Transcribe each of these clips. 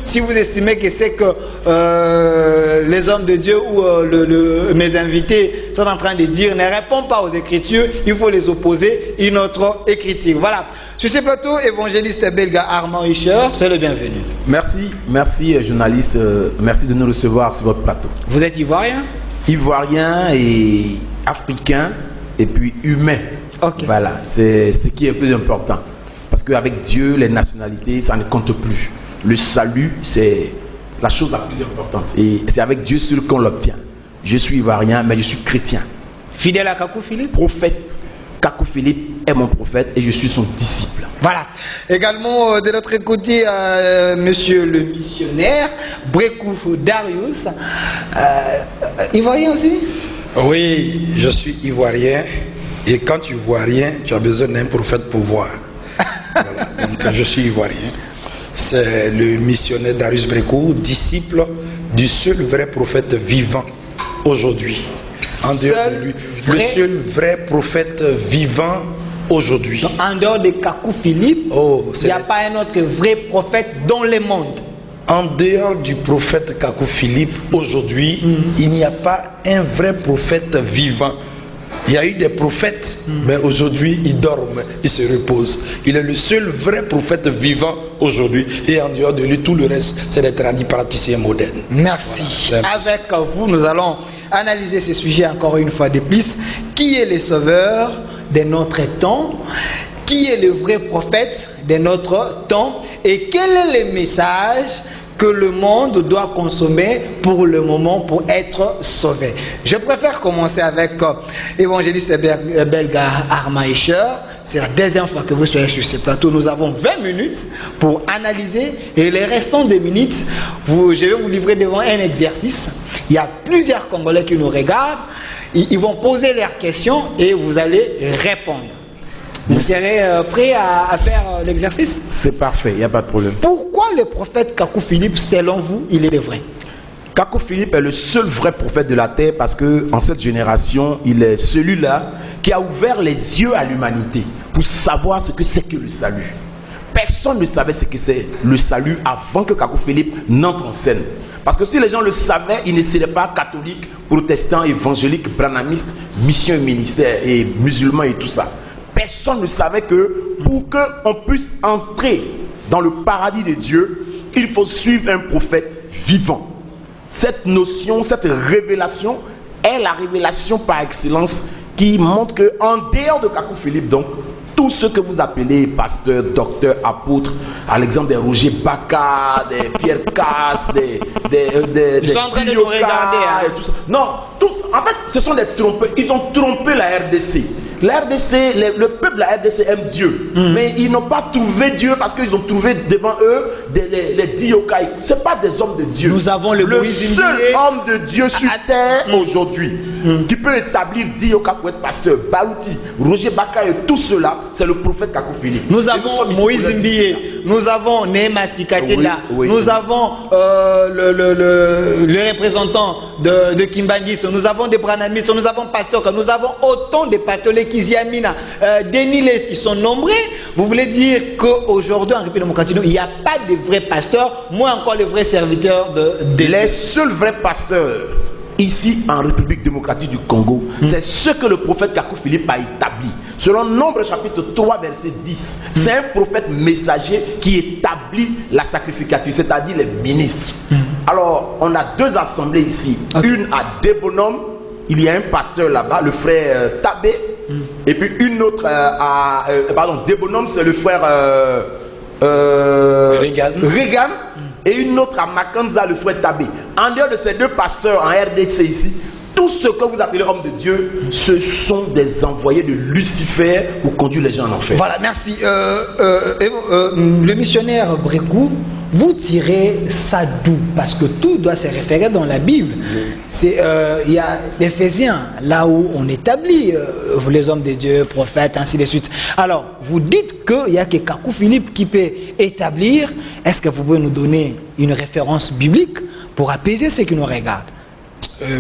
Si vous estimez que c'est que les hommes de Dieu ou mes invités sont en train de dire ne répond pas aux Écritures, il faut les opposer une autre écriture. Voilà. Sur ce plateau, évangéliste belga Armand Richer, c'est le bienvenu. Merci journaliste, merci de nous recevoir sur votre plateau. Vous êtes ivoirien? Ivoirien et africain et puis humain. Ok. Voilà, c'est ce qui est le plus important. Parce qu'avec Dieu, les nationalités, ça ne compte plus. Le salut, c'est la chose la plus importante. Et c'est avec Dieu seul qu'on l'obtient. Je suis ivoirien, mais je suis chrétien. Fidèle à Kakou Philippe? Prophète. Kakou Philippe est mon prophète et je suis son disciple. Voilà. Également de notre côté, monsieur le missionnaire, Brekou Darius. Ivoirien aussi? Oui, je suis ivoirien. Et quand tu vois rien, tu as besoin d'un prophète pour voir. Voilà. Donc je suis ivoirien. C'est le missionnaire Darius Brekou, disciple du seul vrai prophète vivant aujourd'hui. En dehors de lui, le seul vrai prophète vivant aujourd'hui. En dehors de Kakou Philippe, il n'y a pas un autre vrai prophète dans le monde. En dehors du prophète Kakou Philippe, aujourd'hui, il n'y a pas un vrai prophète vivant. Il y a eu des prophètes, mais aujourd'hui, ils dorment, ils se reposent. Il est le seul vrai prophète vivant aujourd'hui. Et en dehors de lui, tout le reste, c'est des tradis praticiens modernes. Merci. Voilà, avec vous, nous allons analyser ces sujets encore une fois de plus. Qui est le sauveur de notre temps? Qui est le vrai prophète de notre temps? Et quel est le message que le monde doit consommer pour le moment pour être sauvé? Je préfère commencer avec évangéliste belga Armand Richer. C'est la deuxième fois que vous soyez sur ce plateau. Nous avons 20 minutes pour analyser et les restants 2 minutes, je vais vous livrer devant un exercice. Il y a plusieurs Congolais qui nous regardent. Ils vont poser leurs questions et vous allez répondre. Vous serez prêt à faire l'exercice? C'est parfait, il n'y a pas de problème. Pourquoi le prophète Kakou Philippe, selon vous, il est le vrai? Kakou Philippe est le seul vrai prophète de la terre parce que en cette génération, il est celui-là qui a ouvert les yeux à l'humanité pour savoir ce que c'est que le salut. Personne ne savait ce que c'est le salut avant que Kakou Philippe n'entre en scène. Parce que si les gens le savaient, ils ne seraient pas catholiques, protestants, évangéliques, branamistes, mission et ministère et musulmans et tout ça. Personne ne savait que pour qu'on puisse entrer dans le paradis de Dieu, il faut suivre un prophète vivant. Cette notion, cette révélation est la révélation par excellence qui montre qu'en dehors de Kakou Philippe, donc, tous ceux que vous appelez pasteurs, docteurs, apôtres, à l'exemple des Roger Baka, des Pierre Casse, ils sont en train de nous regarder. Hein. Tout ça. Non, tous, en fait, ce sont des trompeurs. Ils ont trompé la RDC. La RDC, le peuple de la RDC aime Dieu, mais ils n'ont pas trouvé Dieu parce qu'ils ont trouvé devant eux les Diokai. Ce n'est pas des hommes de Dieu. Nous avons le seul homme de Dieu sur terre aujourd'hui qui peut établir Dioka pour être pasteur, Baouti, Roger Baka et tout cela, c'est le prophète Kakou Philippe. Nous avons Moïse Mbiye, nous avons Néma Sikatela, nous avons le représentant de Kimbangiste, nous avons des branamistes, nous avons pasteurs, nous avons autant de pasteurs. Kiziamina, Denis Les, ils sont nombreux. Vous voulez dire qu'aujourd'hui en République démocratique, il n'y a pas de vrais pasteurs, moins encore les vrais serviteurs de les seuls vrais pasteurs ici en République démocratique du Congo, c'est ce que le prophète Kakou Philippe a établi. Selon Nombre chapitre 3 verset 10, c'est un prophète messager qui établit la sacrificature, c'est-à-dire les ministres. Alors, on a 2 assemblées ici, une à Débonhomme, il y a un pasteur là-bas, le frère Tabé. Et puis une autre Débonhomme, c'est le frère Regan. Et une autre à Makanza, le frère Tabé. En dehors de ces 2 pasteurs en RDC ici, tous ceux que vous appelez hommes de Dieu, ce sont des envoyés de Lucifer pour conduire les gens en enfer. Voilà, merci. Le missionnaire Brekou, vous tirez ça d'où? Parce que tout doit se référer dans la Bible. Il y a l'Éphésiens, là où on établit les hommes de Dieu, prophètes, ainsi de suite. Alors, vous dites qu'il n'y a que Kakou Philippe qui peut établir. Est-ce que vous pouvez nous donner une référence biblique pour apaiser ceux qui nous regardent?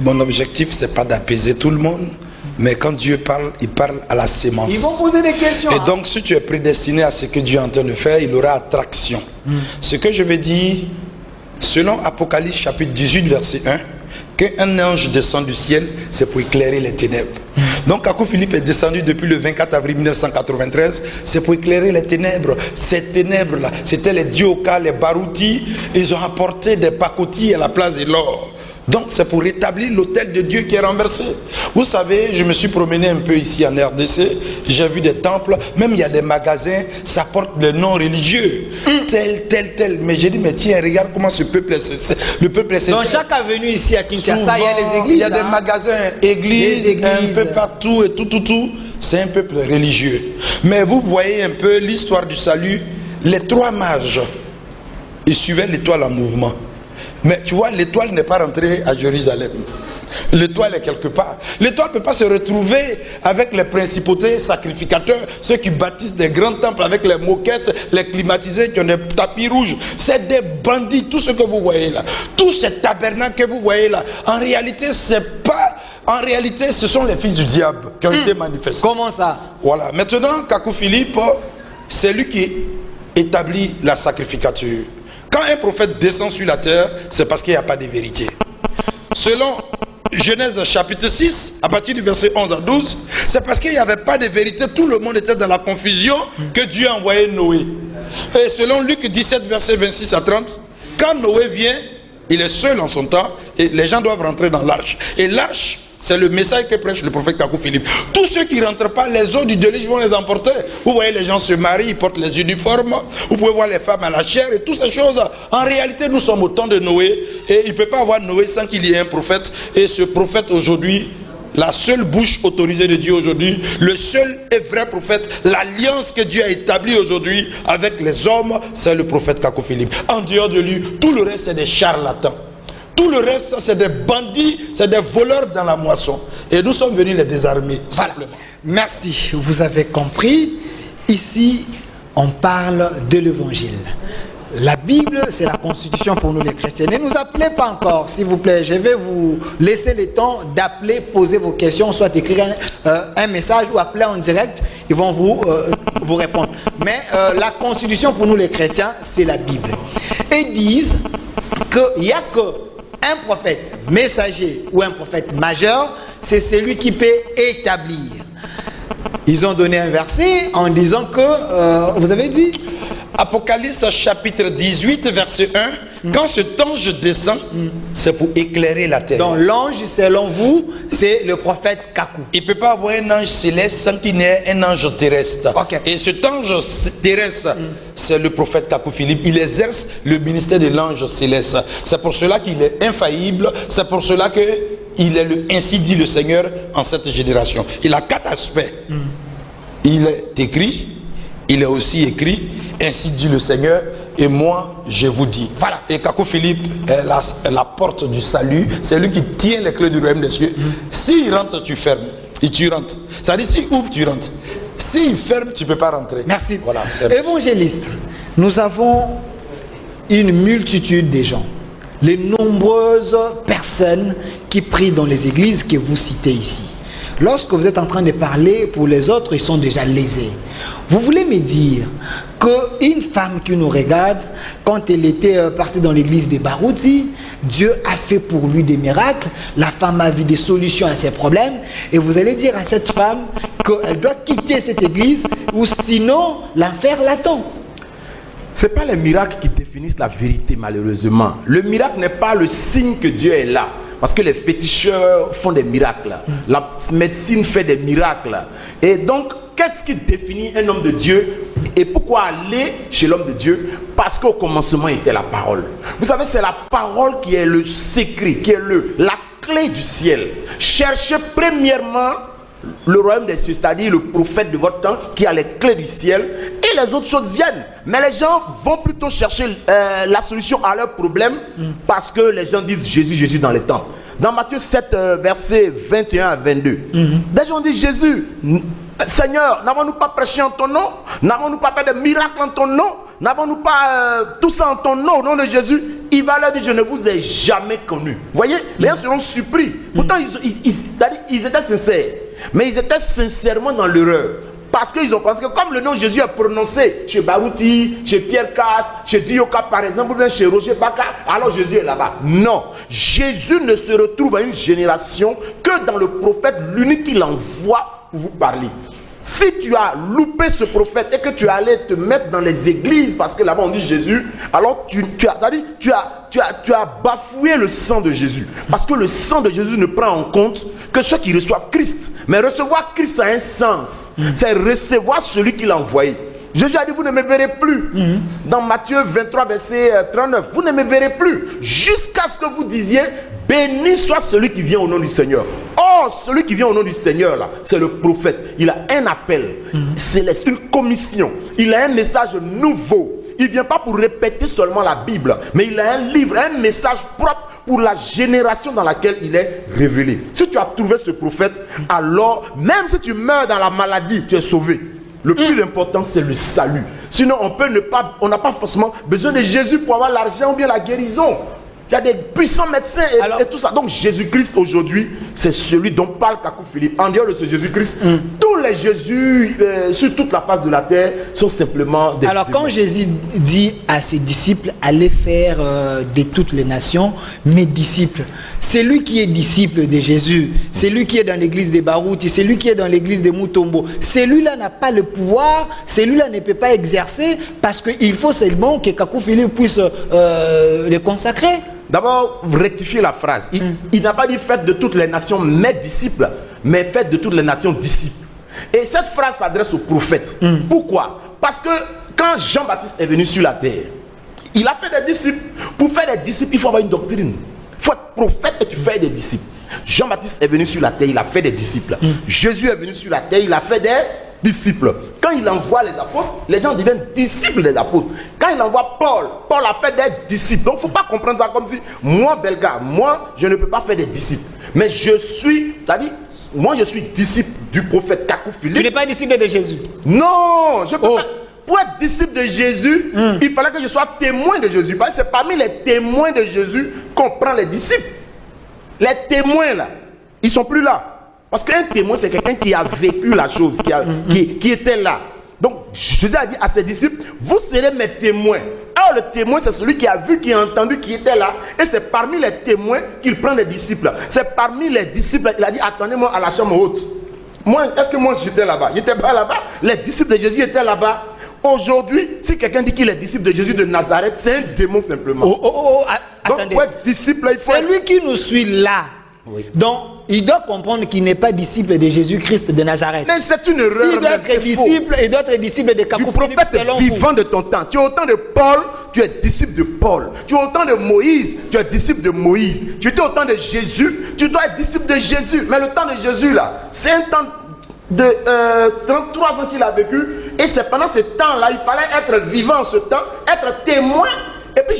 Mon objectif, c'est pas d'apaiser tout le monde, mais quand Dieu parle, il parle à la sémence. Ils vont poser des questions. Et donc, si tu es prédestiné à ce que Dieu est en train de faire, il aura attraction. Ce que je veux dire, Selon Apocalypse chapitre 18 verset 1, qu'un ange descend du ciel, c'est pour éclairer les ténèbres. Donc Kakou Philippe est descendu depuis le 24 avril 1993, c'est pour éclairer les ténèbres. Ces ténèbres-là, c'était les diokas, les baroutis, ils ont apporté des pacotilles à la place de l'or. Donc c'est pour rétablir l'autel de Dieu qui est renversé. Vous savez, je me suis promené un peu ici en RDC, j'ai vu des temples, même il y a des magasins, ça porte des noms religieux, tel. Mais j'ai dit, mais tiens, regarde comment ce peuple est, le peuple est sincère. Dans chaque avenue ici à Kinshasa, Souvent, il y a les églises. Il y a des magasins, églises, un peu partout et tout. C'est un peuple religieux. Mais vous voyez un peu l'histoire du salut, les 3 mages, ils suivaient l'étoile en mouvement. Mais tu vois, l'étoile n'est pas rentrée à Jérusalem. L'étoile est quelque part. L'étoile ne peut pas se retrouver avec les principautés sacrificateurs, ceux qui bâtissent des grands temples avec les moquettes, les climatisés, qui ont des tapis rouges. C'est des bandits, tout ce que vous voyez là. Tous ces tabernacles que vous voyez là. En réalité, c'est pas... En réalité, ce sont les fils du diable qui ont été manifestés. Comment ça? Voilà. Maintenant, Kakou Philippe, c'est lui qui établit la sacrificature. Quand un prophète descend sur la terre, c'est parce qu'il n'y a pas de vérité. Selon Genèse chapitre 6, à partir du verset 11 à 12, c'est parce qu'il n'y avait pas de vérité, tout le monde était dans la confusion que Dieu a envoyé Noé. Et selon Luc 17, verset 26 à 30, quand Noé vient, il est seul en son temps et les gens doivent rentrer dans l'arche. Et l'arche, c'est le message que prêche le prophète Kakou Philippe. Tous ceux qui ne rentrent pas, les eaux du déluge vont les emporter. Vous voyez, les gens se marient, ils portent les uniformes. Vous pouvez voir les femmes à la chair et toutes ces choses. En réalité, nous sommes au temps de Noé. Et il ne peut pas avoir Noé sans qu'il y ait un prophète. Et ce prophète aujourd'hui, la seule bouche autorisée de Dieu aujourd'hui, le seul et vrai prophète, l'alliance que Dieu a établie aujourd'hui avec les hommes, c'est le prophète Kakou Philippe. En dehors de lui, tout le reste, c'est des charlatans. Tout le reste, c'est des bandits, c'est des voleurs dans la moisson. Et nous sommes venus les désarmer, simplement. Merci, vous avez compris. Ici, on parle de l'évangile. La Bible, c'est la constitution pour nous les chrétiens. Ne nous appelez pas encore, s'il vous plaît. Je vais vous laisser le temps d'appeler, poser vos questions, soit écrire un message ou appeler en direct. Ils vont vous répondre. Mais la constitution pour nous les chrétiens, c'est la Bible. Et disent qu'il n'y a que un prophète messager ou un prophète majeur, c'est celui qui peut établir. Ils ont donné un verset en disant que, vous avez dit Apocalypse chapitre 18 verset 1, quand cet ange descend, c'est pour éclairer la terre. Donc l'ange, selon vous, c'est le prophète Kakou. Il ne peut pas avoir un ange céleste sans qu'il n'ait un ange terrestre. Okay. Et cet ange terrestre, c'est le prophète Kakou Philippe. Il exerce le ministère de l'ange céleste. C'est pour cela qu'il est infaillible. C'est pour cela qu'il est le ainsi dit le Seigneur en cette génération. Il a 4 aspects. Il est écrit, il est aussi écrit, ainsi dit le Seigneur, et moi je vous dis. Voilà. Et Kakou Philippe est la porte du salut, c'est lui qui tient les clés du royaume des cieux. S'il rentre, tu fermes, et tu rentres. C'est-à-dire, s'il ouvre, tu rentres. S'il ferme, tu ne peux pas rentrer. Merci. Voilà, évangéliste, nous avons une multitude de gens, les nombreuses personnes qui prient dans les églises que vous citez ici. Lorsque vous êtes en train de parler pour les autres, ils sont déjà lésés. Vous voulez me dire qu'une femme qui nous regarde, quand elle était partie dans l'église de Barouti, Dieu a fait pour lui des miracles, la femme a vu des solutions à ses problèmes, et vous allez dire à cette femme qu'elle doit quitter cette église, ou sinon l'enfer l'attend. Ce n'est pas les miracles qui définissent la vérité, malheureusement. Le miracle n'est pas le signe que Dieu est là. Parce que les féticheurs font des miracles. La médecine fait des miracles. Et donc, qu'est-ce qui définit un homme de Dieu? Et pourquoi aller chez l'homme de Dieu? Parce qu'au commencement était la parole. Vous savez, c'est la parole qui est le secret, qui est la clé du ciel. Cherchez premièrement le royaume des cieux, c'est-à-dire le prophète de votre temps qui a les clés du ciel, et les autres choses viennent. Mais les gens vont plutôt chercher la solution à leurs problèmes parce que les gens disent Jésus, Jésus dans les temples. Dans Matthieu 7, versets 21 à 22, les gens disent Jésus, Seigneur, n'avons-nous pas prêché en ton nom? N'avons-nous pas fait de miracles en ton nom? N'avons-nous pas tout ça en ton nom, au nom de Jésus? Il va leur dire, je ne vous ai jamais connu. Vous voyez, les gens seront surpris. Pourtant, ils étaient sincères. Mais ils étaient sincèrement dans l'erreur. Parce qu'ils ont pensé que comme le nom Jésus est prononcé chez Barouti, chez Pierre Casse, chez Dioka par exemple, ou bien chez Roger Baka, alors Jésus est là-bas. Non, Jésus ne se retrouve à une génération que dans le prophète, l'unique qu'il envoie pour vous parler. Si tu as loupé ce prophète et que tu es allé te mettre dans les églises parce que là-bas on dit Jésus, alors tu as bafoué le sang de Jésus. Parce que le sang de Jésus ne prend en compte que ceux qui reçoivent Christ. Mais recevoir Christ a un sens. C'est recevoir celui qui l'a envoyé. Jésus a dit, vous ne me verrez plus. Dans Matthieu 23, verset 39, vous ne me verrez plus. Jusqu'à ce que vous disiez, béni soit celui qui vient au nom du Seigneur. Or, celui qui vient au nom du Seigneur, là, c'est le prophète. Il a un appel céleste, une commission. Il a un message nouveau. Il ne vient pas pour répéter seulement la Bible, mais il a un livre, un message propre pour la génération dans laquelle il est révélé. Si tu as trouvé ce prophète, alors, même si tu meurs dans la maladie, tu es sauvé. Le plus important, c'est le salut. Sinon, on n'a pas forcément besoin de Jésus pour avoir l'argent ou bien la guérison. Il y a des puissants médecins et tout ça. Donc Jésus-Christ aujourd'hui, c'est celui dont parle Kakou Philippe. En dehors de ce Jésus-Christ, tous les Jésus sur toute la face de la terre sont simplement des... Alors quand Jésus dit à ses disciples, allez faire de toutes les nations mes disciples, c'est lui qui est disciple de Jésus, c'est lui qui est dans l'église de Barouti, c'est lui qui est dans l'église de Mutombo. Celui-là n'a pas le pouvoir, celui-là ne peut pas exercer parce qu'il faut seulement que Kakou Philippe puisse le consacrer. D'abord, rectifier la phrase. Il n'a pas dit faites de toutes les nations mes disciples, mais faites de toutes les nations disciples. Et cette phrase s'adresse aux prophètes. Pourquoi? Parce que quand Jean-Baptiste est venu sur la terre, il a fait des disciples. Pour faire des disciples, il faut avoir une doctrine. Il faut être prophète et tu fais des disciples. Jean-Baptiste est venu sur la terre, il a fait des disciples. Jésus est venu sur la terre, il a fait des disciples. Quand il envoie les apôtres, les gens deviennent disciples des apôtres. Quand il envoie Paul, Paul a fait des disciples. Donc il ne faut pas comprendre ça comme si moi, Belga, moi, je ne peux pas faire des disciples. Mais je suis, c'est-à-dire, moi je suis disciple du prophète Kakou Philippe. Tu n'es pas disciple de Jésus? Non, je peux pas. Pour être disciple de Jésus, il fallait que je sois témoin de Jésus. Parce que c'est parmi les témoins de Jésus qu'on prend les disciples. Les témoins là, ils ne sont plus là. Parce qu'un témoin, c'est quelqu'un qui a vécu la chose, qui était là. Donc, Jésus a dit à ses disciples, vous serez mes témoins. Alors, le témoin, c'est celui qui a vu, qui a entendu, qui était là. Et c'est parmi les témoins qu'il prend les disciples. C'est parmi les disciples, il a dit, attendez-moi à la chambre haute. Moi, est-ce que moi j'étais là-bas? Il n'était pas là-bas. Les disciples de Jésus étaient là-bas. Aujourd'hui, si quelqu'un dit qu'il est disciple de Jésus de Nazareth, c'est un démon simplement. Attendez. Donc, pour être disciple, il faut... C'est lui qui nous suit là. Oui. Donc, il doit comprendre qu'il n'est pas disciple de Jésus-Christ de Nazarêtre. Mais c'est une erreur. S'il doit être disciple, il doit être disciple de Kakou Philippe. Du prophète vivant de ton temps. Tu es autant de Paul, tu es disciple de Paul. Tu es autant de Moïse, tu es disciple de Moïse. Tu étais autant de Jésus, tu dois être disciple de Jésus. Mais le temps de Jésus là, c'est un temps de 33 ans qu'il a vécu. Et c'est pendant ce temps-là, il fallait être vivant en ce temps, être témoin. Et puis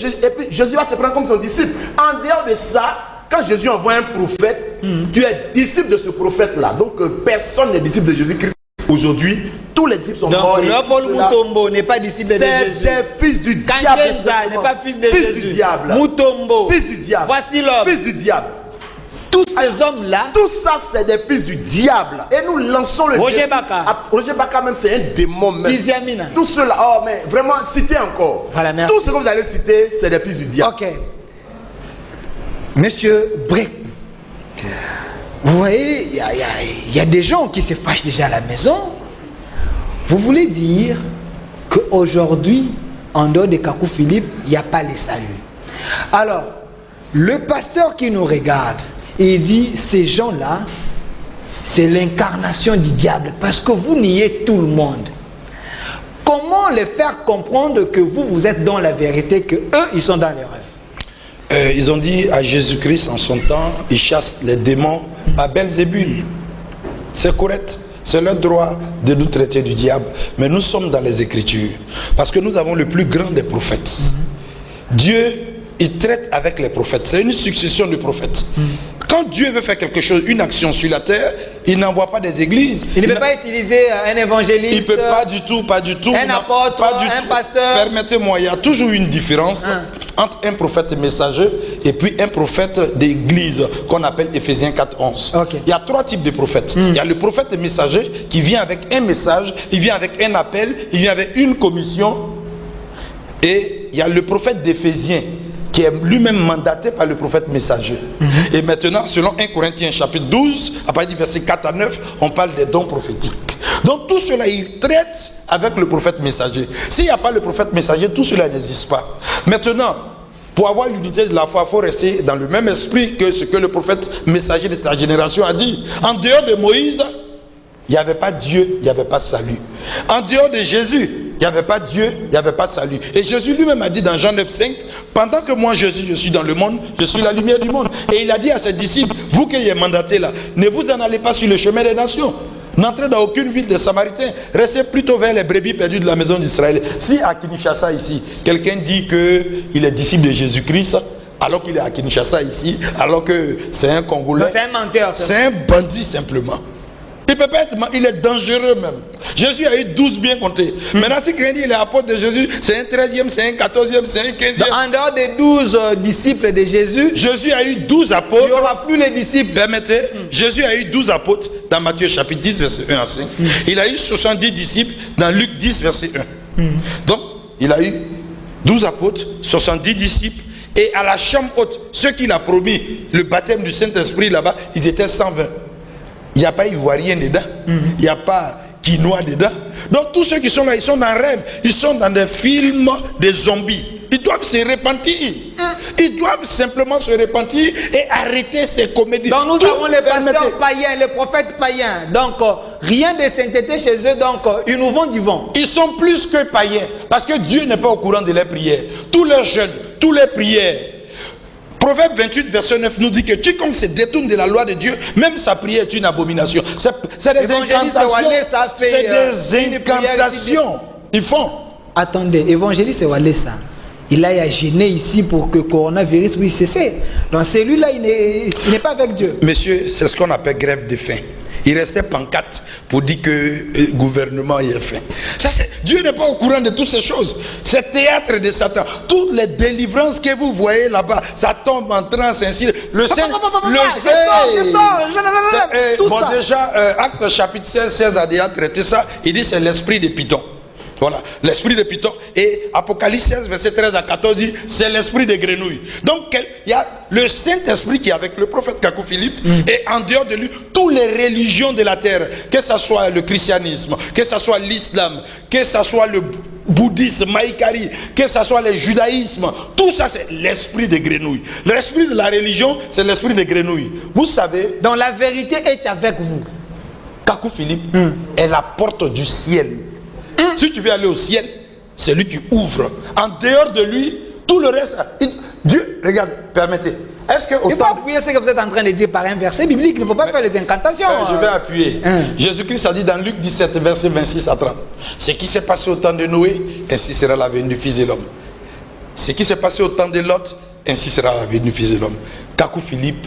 Jésus va te prendre comme son disciple. En dehors de ça, quand Jésus envoie un prophète, tu es disciple de ce prophète-là. Donc personne n'est disciple de Jésus-Christ. Aujourd'hui, tous les disciples sont morts. Donc Paul Mutombo n'est pas disciple de Jésus. C'est fils du diable. Kangenza n'est pas fils de Jésus. Fils du diable. Mutombo. Fils du diable. Voici l'homme. Fils du diable. Tous ces hommes-là. Tout ça, c'est des fils du diable. Et nous lançons le Roger Baka. Roger Baka même, c'est un démon même. Tiziamina. Tout cela, oh mais vraiment, citez encore. Voilà, merci. Tout ce que vous allez citer, c'est des fils du diable. Ok. Monsieur Bré, vous voyez, il y a des gens qui se fâchent déjà à la maison. Vous voulez dire qu'aujourd'hui, en dehors de Kakou Philippe, il n'y a pas les saluts. Alors, le pasteur qui nous regarde, il dit, ces gens-là, c'est l'incarnation du diable, parce que vous niez tout le monde. Comment les faire comprendre que vous êtes dans la vérité, que eux, ils sont dans l'erreur? Ils ont dit à Jésus-Christ en son temps, ils chassent les démons à Belzébul. C'est correct, c'est leur droit de nous traiter du diable. Mais nous sommes dans les Écritures, parce que nous avons le plus grand des prophètes. Dieu, il traite avec les prophètes. C'est une succession de prophètes. Quand Dieu veut faire quelque chose, une action sur la terre, il n'envoie pas des églises. Il ne peut pas utiliser un évangéliste. Il ne peut pas du tout, pas du tout. Un apôtre, pas du un tout. pasteur. Permettez-moi, il y a toujours une différence entre un prophète messager et puis un prophète d'église qu'on appelle Éphésiens 4:11. Okay. Il y a 3 types de prophètes. Il y a le prophète messager qui vient avec un message, il vient avec un appel, il vient avec une commission. Et il y a le prophète d'Éphésiens qui est lui-même mandaté par le prophète messager. Et maintenant, selon 1 Corinthiens chapitre 12, à partir du verset 4 à 9, on parle des dons prophétiques. Donc tout cela, il traite avec le prophète messager. S'il n'y a pas le prophète messager, tout cela n'existe pas. Maintenant, pour avoir l'unité de la foi, il faut rester dans le même esprit que ce que le prophète messager de ta génération a dit. En dehors de Moïse, il n'y avait pas Dieu, il n'y avait pas salut. En dehors de Jésus, il n'y avait pas Dieu, il n'y avait pas salut. Et Jésus lui-même a dit dans Jean 9:5, pendant que moi Jésus, je suis dans le monde, je suis la lumière du monde. Et il a dit à ses disciples, vous qui êtes mandatés là, ne vous en allez pas sur le chemin des nations. N'entrez dans aucune ville des Samaritains. Restez plutôt vers les brebis perdues de la maison d'Israël. Si à Kinshasa ici, quelqu'un dit qu'il est disciple de Jésus-Christ, alors qu'il est à Kinshasa ici, alors que c'est un Congolais, c'est un menteur. C'est un bandit simplement. Il peut pas être, il est dangereux même. Jésus a eu 12 bien comptés. Maintenant, si quelqu'un dit il est apôtre de Jésus, c'est un 13e, c'est un 14e, c'est un 15e. En dehors des 12 disciples de Jésus, Jésus a eu 12 apôtres. Il n'y aura plus les disciples. Permettez, Jésus a eu 12 apôtres dans Matthieu chapitre 10, verset 1 à 5. Il a eu 70 disciples dans Luc 10, verset 1. Donc, il a eu 12 apôtres, 70 disciples. Et à la chambre haute, ceux qu'il a promis le baptême du Saint-Esprit là-bas, ils étaient 120. Il n'y a pas ivoirien dedans, il n'y a pas quinois dedans. Donc tous ceux qui sont là, ils sont dans un rêve, ils sont dans des films des zombies. Ils doivent se repentir. Ils doivent simplement se repentir et arrêter ces comédies. Donc nous avons les pasteurs païens, les prophètes païens. Donc rien de sainteté chez eux, donc ils nous vont du vent. Ils sont plus que païens, parce que Dieu n'est pas au courant de leurs prières. Tous leurs jeûnes, toutes les prières. Proverbe 28, verset 9 nous dit que quiconque se détourne de la loi de Dieu, même sa prière est une abomination. C'est des incantations. C'est des incantations. Ils font. Attendez, évangéliste Walesa, il a gêné ici pour que le coronavirus puisse cesser. Donc celui-là, il n'est pas avec Dieu. Monsieur, c'est ce qu'on appelle grève de faim. Il restait pancarte pour dire que le gouvernement y est faim. Dieu n'est pas au courant de toutes ces choses. C'est théâtre de Satan. Toutes les délivrances que vous voyez là-bas, ça tombe en transe ainsi. Le Saint... Bon, déjà, Acte chapitre 16 a déjà traité ça. Il dit c'est l'esprit de Python. Voilà, l'esprit de Python. Et Apocalypse 16, verset 13 à 14 dit c'est l'esprit de grenouille. Donc il y a le Saint-Esprit qui est avec le prophète Kakou Philippe et en dehors de lui, toutes les religions de la terre, que ce soit le christianisme, que ce soit l'islam, que ce soit le bouddhisme, Maïkari, que ce soit le judaïsme, tout ça c'est l'esprit de grenouille. L'esprit de la religion, c'est l'esprit de grenouille. Vous savez, donc la vérité est avec vous. Kakou Philippe est la porte du ciel. Si tu veux aller au ciel, c'est lui qui ouvre. En dehors de lui, tout le reste, Dieu, regarde, permettez. Est-ce que il faut appuyer ce que vous êtes en train de dire par un verset biblique. Il ne faut pas faire les incantations. Je vais appuyer. Jésus-Christ a dit dans Luc 17, verset 26 à 30. Ce qui s'est passé au temps de Noé, ainsi sera la venue du Fils de l'homme. Ce qui s'est passé au temps de Lot, ainsi sera la venue du Fils de l'homme. Kakou Philippe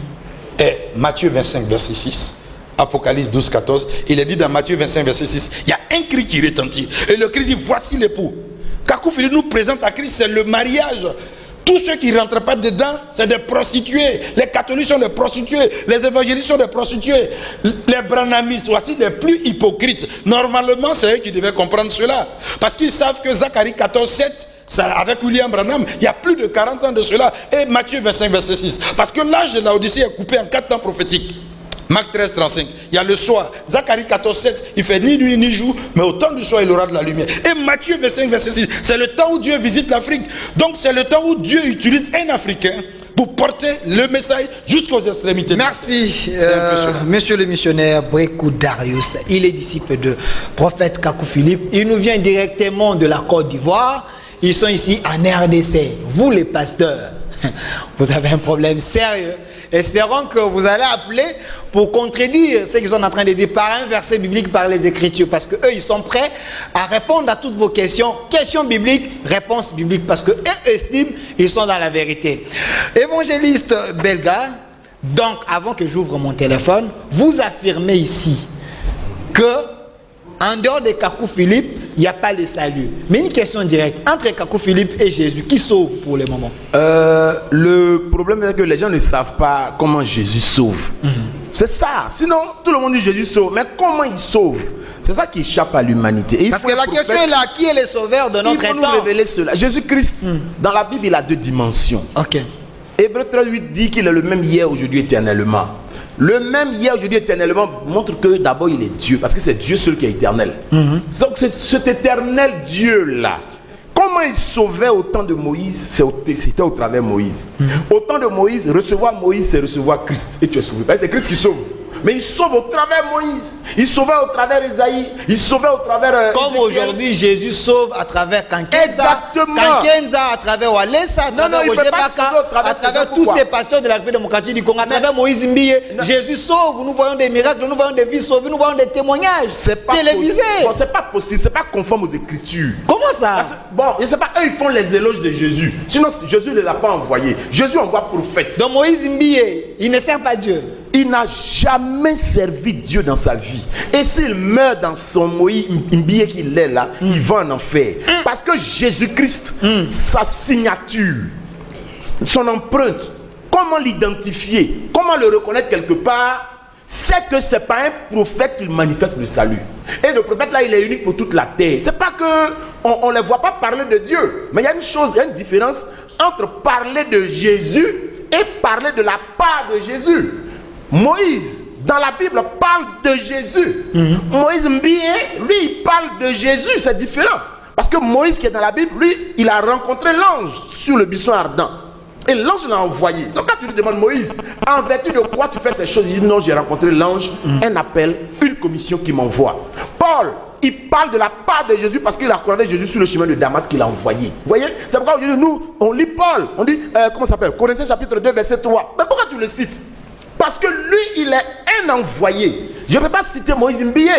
est Matthieu 25, verset 6. Apocalypse 12, 14, il est dit dans Matthieu 25, verset 6, il y a un cri qui retentit. Et le cri dit, voici l'époux. Kakou Philippe nous présente à Christ, c'est le mariage. Tous ceux qui ne rentrent pas dedans, c'est des prostituées. Les catholiques sont des prostituées. Les évangélistes sont des prostituées. Les branhamistes, voici les plus hypocrites. Normalement, c'est eux qui devaient comprendre cela. Parce qu'ils savent que Zacharie 14, 7, avec William Branham, il y a plus de 40 ans de cela. Et Matthieu 25, verset 6. Parce que l'âge de la Odyssée est coupé en 4 temps prophétiques. Marc 13, 35. Il y a le soir. Zacharie 14, 7. Il fait ni nuit ni jour, mais au temps du soir, il aura de la lumière. Et Matthieu 25, verset 6. C'est le temps où Dieu visite l'Afrique. Donc c'est le temps où Dieu utilise un Africain pour porter le message jusqu'aux extrémités. Merci, monsieur le missionnaire Brekou Darius. Il est disciple de prophète Kakou Philippe. Il nous vient directement de la Côte d'Ivoire. Ils sont ici en RDC. Vous, les pasteurs, vous avez un problème sérieux. Espérons que vous allez appeler pour contredire ce qu'ils sont en train de dire par un verset biblique, par les Écritures. Parce qu'eux, ils sont prêts à répondre à toutes vos questions. Questions bibliques, réponses bibliques. Parce qu'eux estiment qu'ils sont dans la vérité. Évangéliste Belga, donc avant que j'ouvre mon téléphone, vous affirmez ici que en dehors de Kakou Philippe, il n'y a pas le salut. Mais une question directe, entre Kakou Philippe et Jésus, qui sauve pour le moment? Le problème est que les gens ne savent pas comment Jésus sauve. C'est ça. Sinon, tout le monde dit Jésus sauve. Mais comment il sauve? C'est ça qui échappe à l'humanité. Parce que la question est là, qui est le sauveur de notre temps? Il faut nous révéler cela. Jésus-Christ, dans la Bible, il a deux dimensions. Ok. Hébreux 13:8 dit qu'il est le même hier, aujourd'hui, éternellement. Le même hier, aujourd'hui, éternellement montre que d'abord il est Dieu, parce que c'est Dieu seul qui est éternel. Donc c'est cet éternel Dieu-là. Comment il sauvait au temps de Moïse? C'était au travers de Moïse. Au temps de Moïse, recevoir Moïse, c'est recevoir Christ. Et tu es sauvé. C'est Christ qui sauve. Mais il sauve au travers Moïse. Il sauvait au travers Esaïe. Il sauvait au travers comme aujourd'hui, Jésus sauve à travers Kankenza. Exactement. Kankenza, à travers Walesa, à travers Roger Baka, à travers tous ces pasteurs de la République démocratique du Congo, à travers Moïse Mbiye. Jésus sauve. Nous voyons des miracles, nous voyons des vies sauvées, nous voyons des témoignages télévisés. Bon, c'est pas possible, c'est pas conforme aux Écritures. Comment ça? Bon, je sais pas, eux ils font les éloges de Jésus. Sinon, Jésus ne l'a pas envoyé. Jésus envoie prophète. Donc Moïse Mbiye, il ne sert pas Dieu. Il n'a jamais servi Dieu dans sa vie. Et s'il meurt dans son Moïse Mbiye qu'il est là, il va en enfer. Parce que Jésus-Christ, sa signature, son empreinte, comment l'identifier, comment le reconnaître quelque part, c'est que ce n'est pas un prophète qui manifeste le salut. Et le prophète là, il est unique pour toute la terre. C'est pas que on ne les voit pas parler de Dieu. Mais il y a une chose, il y a une différence entre parler de Jésus et parler de la part de Jésus. Moïse, dans la Bible, parle de Jésus. Moïse Mbiye, lui, il parle de Jésus. C'est différent. Parce que Moïse qui est dans la Bible, lui, il a rencontré l'ange sur le buisson ardent. Et l'ange l'a envoyé. Donc quand tu lui demandes, Moïse, en vertu de quoi tu fais ces choses? Il dit, non, j'ai rencontré l'ange, un appel, une commission qui m'envoie. Paul, il parle de la part de Jésus parce qu'il a croisé Jésus sur le chemin de Damas qu'il a envoyé. Vous voyez? C'est pourquoi aujourd'hui, nous, on lit Paul. On dit, comment ça s'appelle? Corinthiens chapitre 2, verset 3. Mais pourquoi tu le cites? Parce que lui, il est un envoyé. Je ne peux pas citer Moïse Mbiye.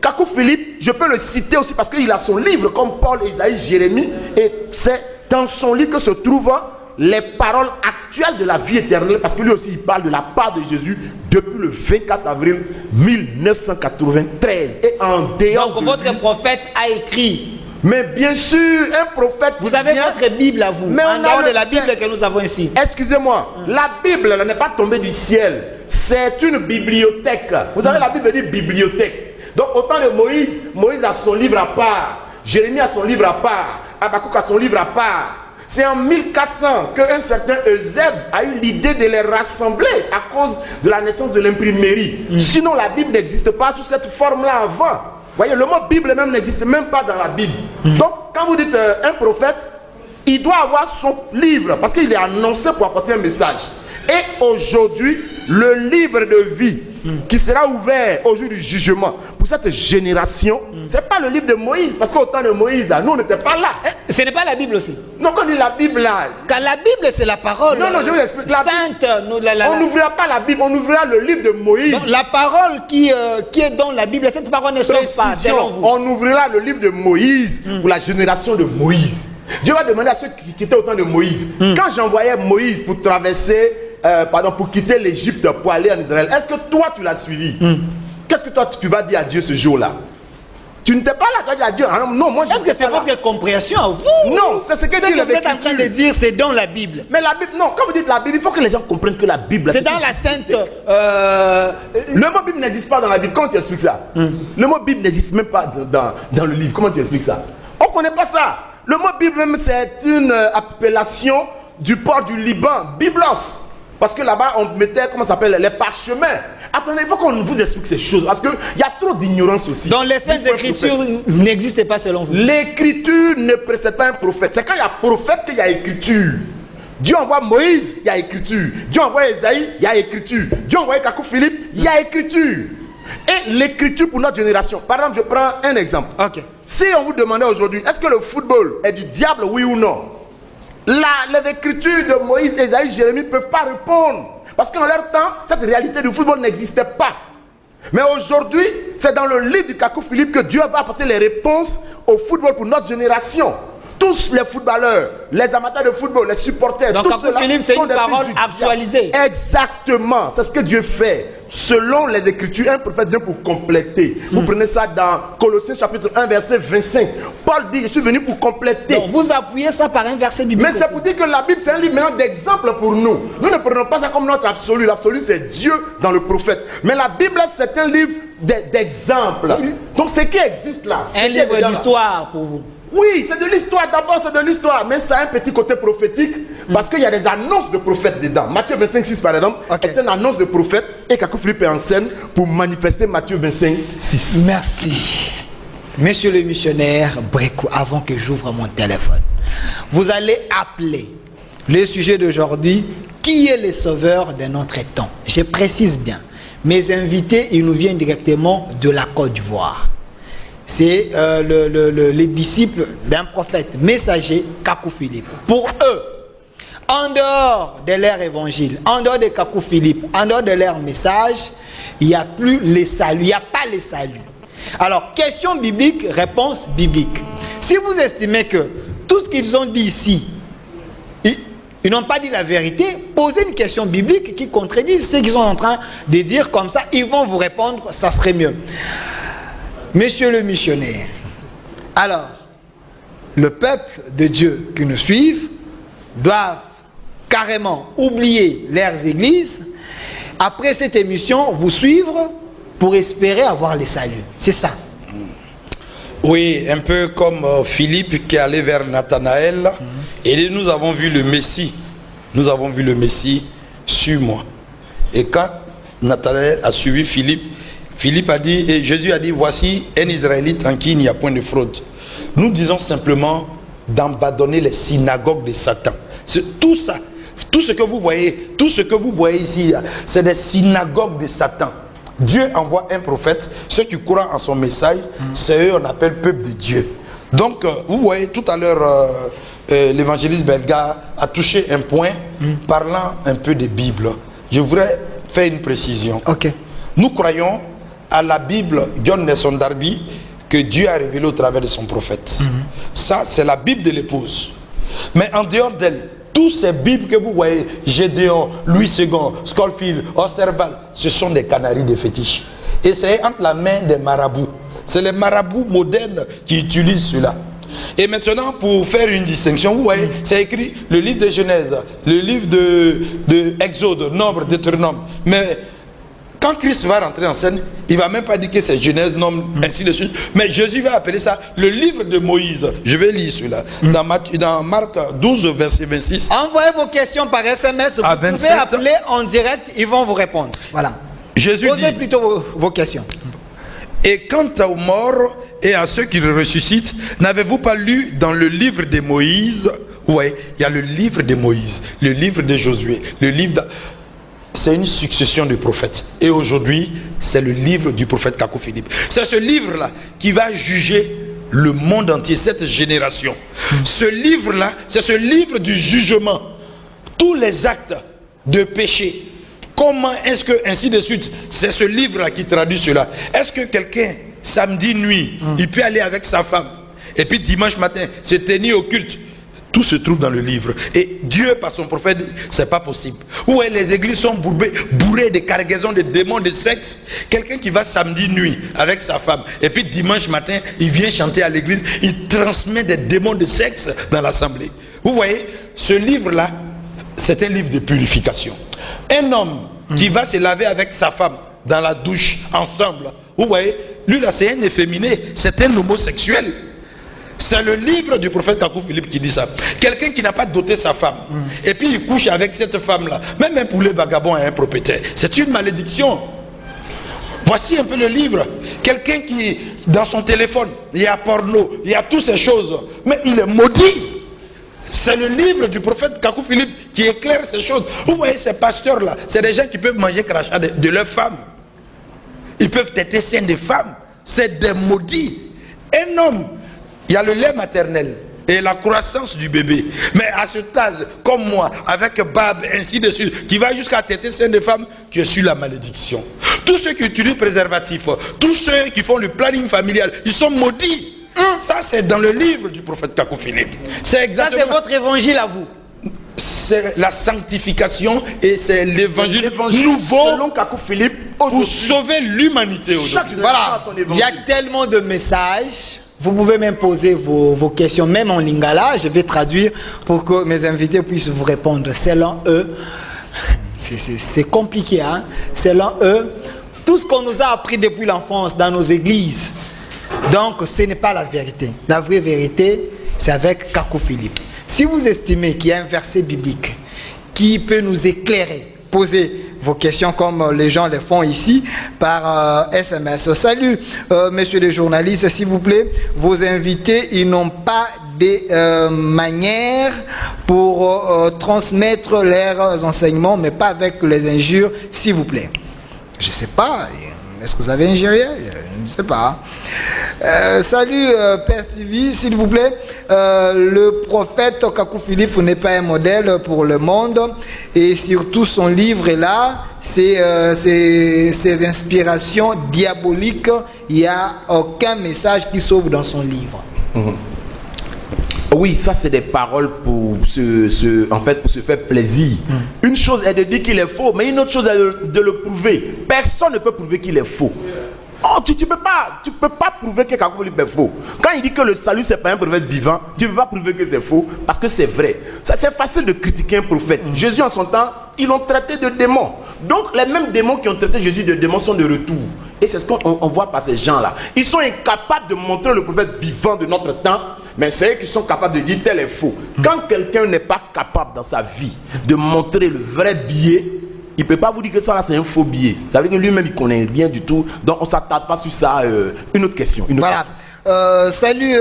Kakou Philippe, je peux le citer aussi parce qu'il a son livre comme Paul, Esaïe, Jérémie. Et c'est dans son livre que se trouvent les paroles actuelles de la vie éternelle. Parce que lui aussi, il parle de la part de Jésus depuis le 24 avril 1993. Et en dehors. Donc votre prophète a écrit. Mais bien sûr, un prophète. Vous avez votre Bible à vous. Mais en dehors de la Bible que nous avons ici. Excusez-moi, la Bible n'est pas tombée du ciel. C'est une bibliothèque. Vous savez, la Bible dit bibliothèque. Donc, au temps de Moïse, Moïse a son livre à part. Jérémie a son livre à part. Habakkuk a son livre à part. C'est en 1400 qu'un certain Eusèbe a eu l'idée de les rassembler à cause de la naissance de l'imprimerie. Sinon, la Bible n'existe pas sous cette forme-là avant. Vous voyez, le mot Bible même n'existe même pas dans la Bible. Donc, quand vous dites un prophète, il doit avoir son livre parce qu'il est annoncé pour apporter un message. Et aujourd'hui, le livre de vie qui sera ouvert au jour du jugement pour cette génération, ce n'est pas le livre de Moïse. Parce qu'au temps de Moïse, là, nous, on n'était pas là. Ce n'est pas la Bible aussi. Non, quand on dit la Bible là. Car la Bible, c'est la parole. Non, je vous explique. Sainte. On n'ouvrira pas la Bible, on ouvrira le livre de Moïse. Donc, la parole qui est dans la Bible, cette parole ne sauve pas, selon vous. On ouvrira le livre de Moïse pour la génération de Moïse. Dieu va demander à ceux qui étaient au temps de Moïse. Quand j'envoyais Moïse pour traverser, pour quitter l'Égypte pour aller en Israël, est-ce que toi tu l'as suivi? Qu'est-ce que toi tu vas dire à Dieu ce jour-là? Tu n'étais pas là, tu vas dire à Dieu. Ah, non, moi, est-ce que c'est votre compréhension à vous? Non, c'est ce que vous êtes en train de dire, c'est dans la Bible. Mais la Bible, non, quand vous dites la Bible, il faut que les gens comprennent que la Bible. C'est dans la Sainte. Le mot Bible n'existe pas dans la Bible. Comment tu expliques ça? Le mot Bible n'existe même pas dans le livre. Comment tu expliques ça? On ne connaît pas ça. Le mot Bible même, c'est une appellation du port du Liban, Biblos. Parce que là-bas, on mettait, comment ça s'appelle, les parchemins. Attendez, il faut qu'on vous explique ces choses. Parce qu'il y a trop d'ignorance aussi. Donc les saintes écritures n'existent pas selon vous? L'écriture ne précède pas un prophète. C'est quand il y a prophète qu'il y a écriture. Dieu envoie Moïse, il y a écriture. Dieu envoie Esaïe, il y a écriture. Dieu envoie Kakou Philippe, il y a écriture. Et l'écriture pour notre génération. Par exemple, je prends un exemple. Ok. Si on vous demandait aujourd'hui, est-ce que le football est du diable, oui ou non? Les écritures de Moïse, Esaïe, Jérémie ne peuvent pas répondre. Parce qu'en leur temps, cette réalité du football n'existait pas. Mais aujourd'hui, c'est dans le livre du Kakou Philippe que Dieu va apporter les réponses au football pour notre génération. tous les footballeurs, les amateurs de football, les supporters, donc tous Kakou ceux-là Philippe, c'est sont une des parole fils du diable. actualisée. Exactement, c'est ce que Dieu fait. Selon les Écritures, un prophète vient pour compléter. Vous prenez ça dans Colossiens chapitre 1, verset 25. Paul dit, je suis venu pour compléter. Donc vous appuyez ça par un verset biblique. Mais c'est pour dire que la Bible, c'est un livre maintenant d'exemple pour nous. Nous ne prenons pas ça comme notre absolu. L'absolu, c'est Dieu dans le prophète. Mais la Bible, c'est un livre d'exemple. Donc ce qui existe là, Un livre d'histoire pour vous. oui, c'est de l'histoire. D'abord, c'est de l'histoire. Mais ça a un petit côté prophétique. Parce qu'il y a des annonces de prophètes dedans. Matthieu 25, 6, par exemple, est une annonce de prophète. Et Kakou Philippe est en scène pour manifester Matthieu 25, 6. Merci. Monsieur le missionnaire Brekou, avant que j'ouvre mon téléphone, vous allez appeler le sujet d'aujourd'hui, qui est le sauveur de notre temps? Je précise bien. Mes invités, ils nous viennent directement de la Côte d'Ivoire. C'est les disciples d'un prophète messager, Kakou Philippe. Pour eux, en dehors de leur évangile, en dehors de Kakou Philippe, en dehors de leur message, il n'y a plus le salut, il n'y a pas le salut. Alors, question biblique, réponse biblique. Si vous estimez que tout ce qu'ils ont dit ici, ils n'ont pas dit la vérité, posez une question biblique qui contredit ce qu'ils sont en train de dire, comme ça, ils vont vous répondre, ça serait mieux. Monsieur le missionnaire, alors, le peuple de Dieu qui nous suivent doivent carrément oublier leurs églises, après cette émission, vous suivre pour espérer avoir le salut. C'est ça. Oui, un peu comme Philippe qui est allé vers Nathanaël et nous avons vu le Messie. Nous avons vu le Messie, suis-moi. Et quand Nathanaël a suivi Philippe, Philippe a dit, et Jésus a dit, voici un Israélite en qui il n'y a point de fraude. Nous disons simplement d'abandonner les synagogues de Satan. C'est tout ça. Tout ce que vous voyez ici, c'est des synagogues de Satan. Dieu envoie un prophète, ceux qui croient en son message, c'est eux on appelle peuple de Dieu. Donc, vous voyez tout à l'heure, l'évangéliste Belga a touché un point parlant un peu de Bible. Je voudrais faire une précision. Nous croyons à la Bible, John Nelson Darby, que Dieu a révélé au travers de son prophète. Ça, c'est la Bible de l'épouse. Mais en dehors d'elle, tous ces Bibles que vous voyez, Gédéon, Louis II, Scofield, Osterval, ce sont des canaries de fétiches. Et c'est entre la main des marabouts. C'est les marabouts modernes qui utilisent cela. Et maintenant, pour faire une distinction, vous voyez, c'est écrit le livre de Genèse, le livre de Exode, Nombre, Deutéronome. Mais quand Christ va rentrer en scène, il ne va même pas dire que c'est Genèse, Nombre, ainsi de suite. Mais Jésus va appeler ça le livre de Moïse. Je vais lire celui-là. Dans Marc 12, verset 26. Envoyez vos questions par SMS. Vous pouvez appeler en direct, ils vont vous répondre. Voilà. Jésus Posez dit, plutôt vos questions. et quant aux morts et à ceux qui le ressuscitent, n'avez-vous pas lu dans le livre de Moïse? Oui, il y a le livre de Moïse, le livre de Josué, le livre de... C'est une succession de prophètes. Et aujourd'hui, c'est le livre du prophète Kakou Philippe. C'est ce livre-là qui va juger le monde entier, cette génération. Ce livre-là, c'est ce livre du jugement. Tous les actes de péché. Comment est-ce que, ainsi de suite, c'est ce livre-là qui traduit cela. Est-ce que quelqu'un, samedi nuit, il peut aller avec sa femme, et puis dimanche matin, se tenir au culte? Tout se trouve dans le livre. Et Dieu, par son prophète, c'est pas possible. Où les églises sont bourrées de cargaisons de démons de sexe. Quelqu'un qui va samedi nuit avec sa femme, et puis dimanche matin, il vient chanter à l'église, il transmet des démons de sexe dans l'assemblée. Vous voyez, ce livre-là, c'est un livre de purification. Un homme qui va se laver avec sa femme dans la douche, ensemble, vous voyez, lui là, c'est un efféminé, c'est un homosexuel. C'est le livre du prophète Kakou Philippe qui dit ça. Quelqu'un qui n'a pas doté sa femme, et puis il couche avec cette femme-là, même un poulet vagabond a un propriétaire. C'est une malédiction. Voici un peu le livre. Quelqu'un qui, dans son téléphone, il y a porno, il y a toutes ces choses, mais il est maudit. C'est le livre du prophète Kakou Philippe qui éclaire ces choses. Vous voyez ces pasteurs-là, c'est des gens qui peuvent manger crachat de leurs femmes. Ils peuvent têter sein des femmes. C'est des maudits. Un homme, il y a le lait maternel et la croissance du bébé. Mais à ce âge, comme moi, avec barbe, ainsi de suite, qui va jusqu'à têter sein des femmes, je suis la malédiction. Tous ceux qui utilisent préservatifs, tous ceux qui font le planning familial, ils sont maudits. Ça, c'est dans le livre du prophète Kakou Philippe. C'est Ça, exactement... c'est votre évangile à vous. C'est la sanctification et c'est l'évangile nouveau selon Kakou Philippe pour sauver l'humanité chaque aujourd'hui. génération Voilà, a son il y a évangile. tellement de messages. Vous pouvez même poser vos questions, même en lingala. Je vais traduire pour que mes invités puissent vous répondre. Selon eux, c'est compliqué, hein? Selon eux, tout ce qu'on nous a appris depuis l'enfance dans nos églises, donc ce n'est pas la vérité. La vraie vérité, c'est avec Kakou Philippe. Si vous estimez qu'il y a un verset biblique qui peut nous éclairer, posez vos questions comme les gens le font ici par SMS. Salut, messieurs les journalistes, s'il vous plaît, vos invités, ils n'ont pas des manières pour transmettre leurs enseignements, mais pas avec les injures, s'il vous plaît. Je ne sais pas. Est-ce que vous avez injurié? Je ne sais pas. Salut Père Stevie, s'il vous plaît. Le prophète Kakou Philippe n'est pas un modèle pour le monde. Et surtout son livre est là. Ses inspirations diaboliques. Il n'y a aucun message qui sauve dans son livre. Oui, ça c'est des paroles pour en fait, pour se faire plaisir. Une chose est de dire qu'il est faux, mais une autre chose est de le prouver. Personne ne peut prouver qu'il est faux. Oh, tu peux pas prouver que Kakou Philippe est faux. Quand il dit que le salut c'est pas un prophète vivant, tu ne peux pas prouver que c'est faux parce que c'est vrai. Ça, c'est facile de critiquer un prophète. Jésus en son temps, ils l'ont traité de démon. Donc les mêmes démons qui ont traité Jésus de démon sont de retour. Et c'est ce qu'on voit par ces gens-là. Ils sont incapables de montrer le prophète vivant de notre temps, mais c'est eux qui sont capables de dire tel est faux. Quand quelqu'un n'est pas capable dans sa vie de montrer le vrai billet, il ne peut pas vous dire que ça là c'est un faux billet. Ça veut dire que lui-même il connaît rien du tout. Donc on ne s'attarde pas sur ça. Une autre question. Voilà. Salut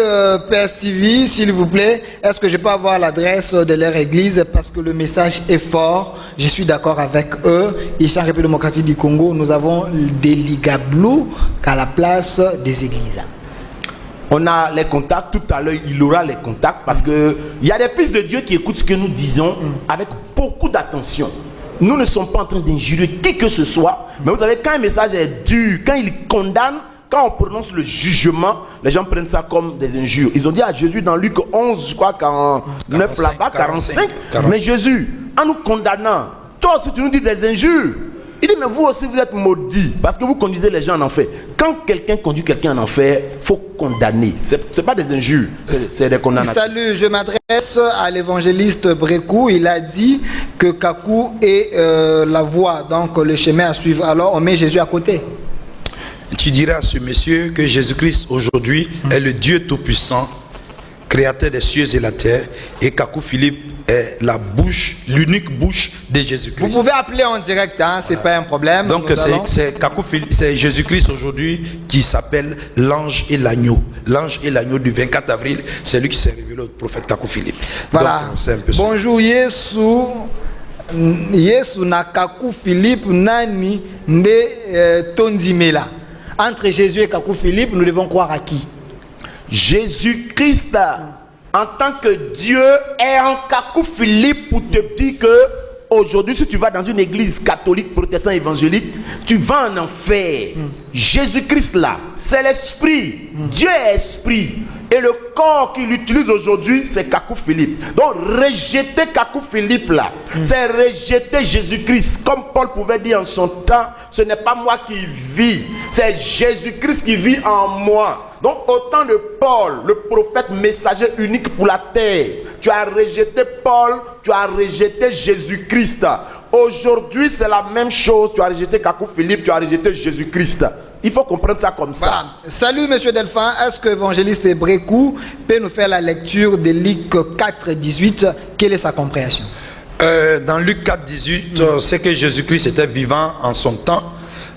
Père Stevie, s'il vous plaît. Est-ce que je peux avoir l'adresse de leur église parce que le message est fort. Je suis d'accord avec eux. Ici en République démocratique du Congo, nous avons des ligablous à la place des églises. On a les contacts, tout à l'heure il aura les contacts parce que il y a des fils de Dieu qui écoutent ce que nous disons avec beaucoup d'attention. Nous ne sommes pas en train d'injurer qui que ce soit, mais vous savez, quand un message est dur, quand il condamne, quand on prononce le jugement, les gens prennent ça comme des injures. Ils ont dit à Jésus dans Luc 11, je crois, 49 là-bas, 45, mais Jésus, en nous condamnant, toi aussi tu nous dis des injures. Il dit, mais vous aussi vous êtes maudits parce que vous conduisez les gens en enfer. Quand quelqu'un conduit quelqu'un en enfer, il faut condamner. Ce n'est pas des injures, c'est des condamnations. Salut, je m'adresse à l'évangéliste Brekou. Il a dit que Kakou est la voie, donc le chemin à suivre. Alors on met Jésus à côté. Tu diras à ce monsieur que Jésus-Christ aujourd'hui est le Dieu Tout-Puissant, créateur des cieux et la terre, et Kakou Philippe est la bouche, l'unique bouche de Jésus-Christ. Vous pouvez appeler en direct, hein, c'est pas un problème. Donc c'est Kakou Philippe, c'est Jésus-Christ aujourd'hui qui s'appelle l'ange et l'agneau. L'ange et l'agneau du 24 avril, c'est lui qui s'est révélé au prophète Kakou Philippe. Voilà. Donc, c'est un peu bonjour Yesu. Yesu na Kakou Philippe nani nde tondimela. Entre Jésus et Kakou Philippe, nous devons croire à qui? Jésus-Christ, en tant que Dieu, est en Kakou Philippe pour te dire que aujourd'hui, si tu vas dans une église catholique, protestante, évangélique, tu vas en enfer. Jésus-Christ là, c'est l'esprit. Dieu est esprit. Et le corps qu'il utilise aujourd'hui, c'est Kakou Philippe. Donc, rejeter Kakou Philippe là, c'est rejeter Jésus-Christ. Comme Paul pouvait dire en son temps, ce n'est pas moi qui vis, c'est Jésus-Christ qui vit en moi. Donc, autant de Paul, le prophète messager unique pour la terre, tu as rejeté Paul, tu as rejeté Jésus-Christ. Aujourd'hui, c'est la même chose. Tu as rejeté Kakou Philippe, tu as rejeté Jésus-Christ. Il faut comprendre ça comme ça. Voilà. Salut Monsieur Delphin, est-ce que l'évangéliste Brekou peut nous faire la lecture de Luc 4, 18? Quelle est sa compréhension? Dans Luc 4, 18, c'est que Jésus-Christ était vivant en son temps.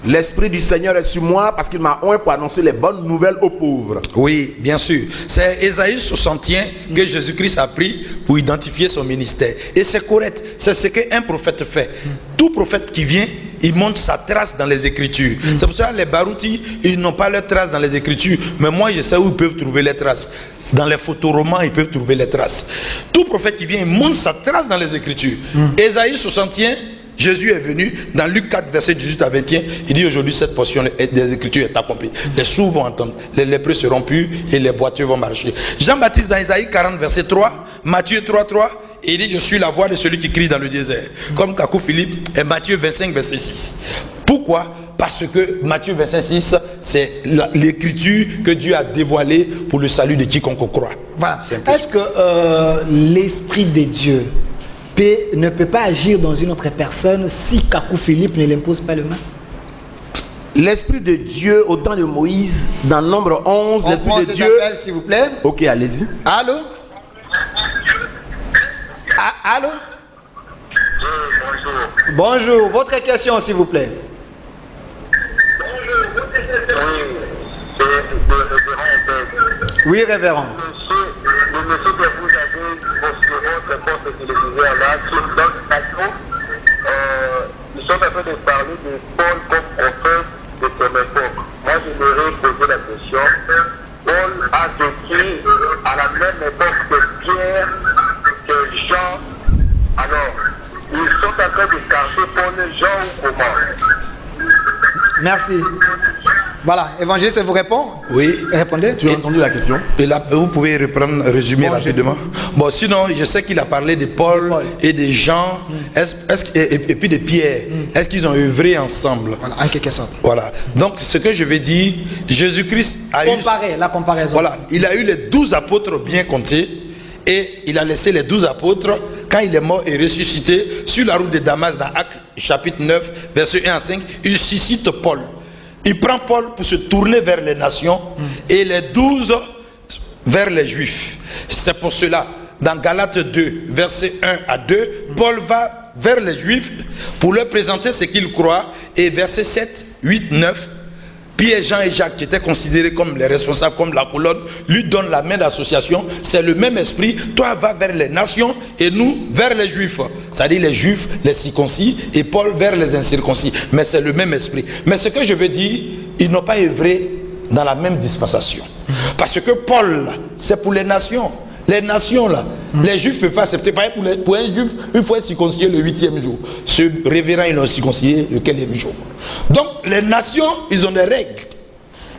L'Esprit du Seigneur est sur moi parce qu'il m'a oint pour annoncer les bonnes nouvelles aux pauvres. Oui, bien sûr. C'est Ésaïe 61 que Jésus-Christ a pris pour identifier son ministère. Et c'est correct. C'est ce qu'un prophète fait. Tout prophète qui vient, il montre sa trace dans les Écritures. C'est pour ça que les Baroutis, ils n'ont pas leur trace dans les Écritures. Mais moi, je sais où ils peuvent trouver les traces. Dans les photoromans, ils peuvent trouver les traces. Tout prophète qui vient, il montre sa trace dans les Écritures. Ésaïe 61, Jésus est venu dans Luc 4, verset 18 à 21. Il dit aujourd'hui cette portion des Écritures est accomplie. Les sourds vont entendre, les lépreux seront purs et les boiteux vont marcher. Jean-Baptiste dans Isaïe 40, verset 3, Matthieu 3, 3, et il dit je suis la voix de celui qui crie dans le désert. Comme Kakou Philippe et Matthieu 25, verset 6. Pourquoi? Parce que Matthieu 25, 6, c'est l'écriture que Dieu a dévoilée pour le salut de quiconque croit. Voilà. Est-ce que l'Esprit de Dieu ne peut pas agir dans une autre personne si Kakou Philippe ne l'impose pas le main? L'Esprit de Dieu au temps de Moïse, dans Nombre 11, l'Esprit de Dieu... Appel, s'il vous plaît. Ok, allez-y. Allô? Allô? Bonjour. Votre question, s'il vous plaît. Oui, révérend. Le monsieur que vous avez postulé votre poste télévisé là, ils sont en train de parler de Paul comme prophète de son époque. Moi, je leur ai posé la question. Paul a vécu à la même époque que Pierre, que Jean. Alors, ils sont en train de cacher Paul, Jean ou comment? Merci. Voilà, évangéliste vous répond? Oui. Répondez. Tu as entendu la question? Et là, vous pouvez reprendre, résumer rapidement. Bon, sinon, je sais qu'il a parlé de Paul et de Jean, et puis de Pierre. Est-ce qu'ils ont œuvré ensemble? Voilà, en quelque sorte. Voilà. Donc, ce que je vais dire, Jésus-Christ a la comparaison. Voilà, il a eu les 12 apôtres bien comptés, et il a laissé les 12 apôtres, quand il est mort et ressuscité, sur la route de Damas, dans Actes chapitre 9, verset 1 à 5, il suscite Paul. Il prend Paul pour se tourner vers les nations et les 12 vers les Juifs. C'est pour cela, dans Galates 2, verset 1 à 2, Paul va vers les Juifs pour leur présenter ce qu'ils croient. Et verset 7, 8, 9, Pierre, Jean et Jacques, qui étaient considérés comme les responsables, comme la colonne, lui donnent la main d'association. C'est le même esprit. Toi, va vers les nations et nous vers les Juifs. C'est-à-dire les Juifs, les circoncis, et Paul vers les incirconcis. Mais c'est le même esprit. Mais ce que je veux dire, ils n'ont pas œuvré dans la même dispensation. Parce que Paul, c'est pour les nations. Les nations là, les Juifs ne peuvent pas accepter. Par exemple, pour un Juif, il faut être circoncis le 8e jour. Ce révérend, ils l'ont circoncis le 15e jour. Donc, les nations, ils ont des règles.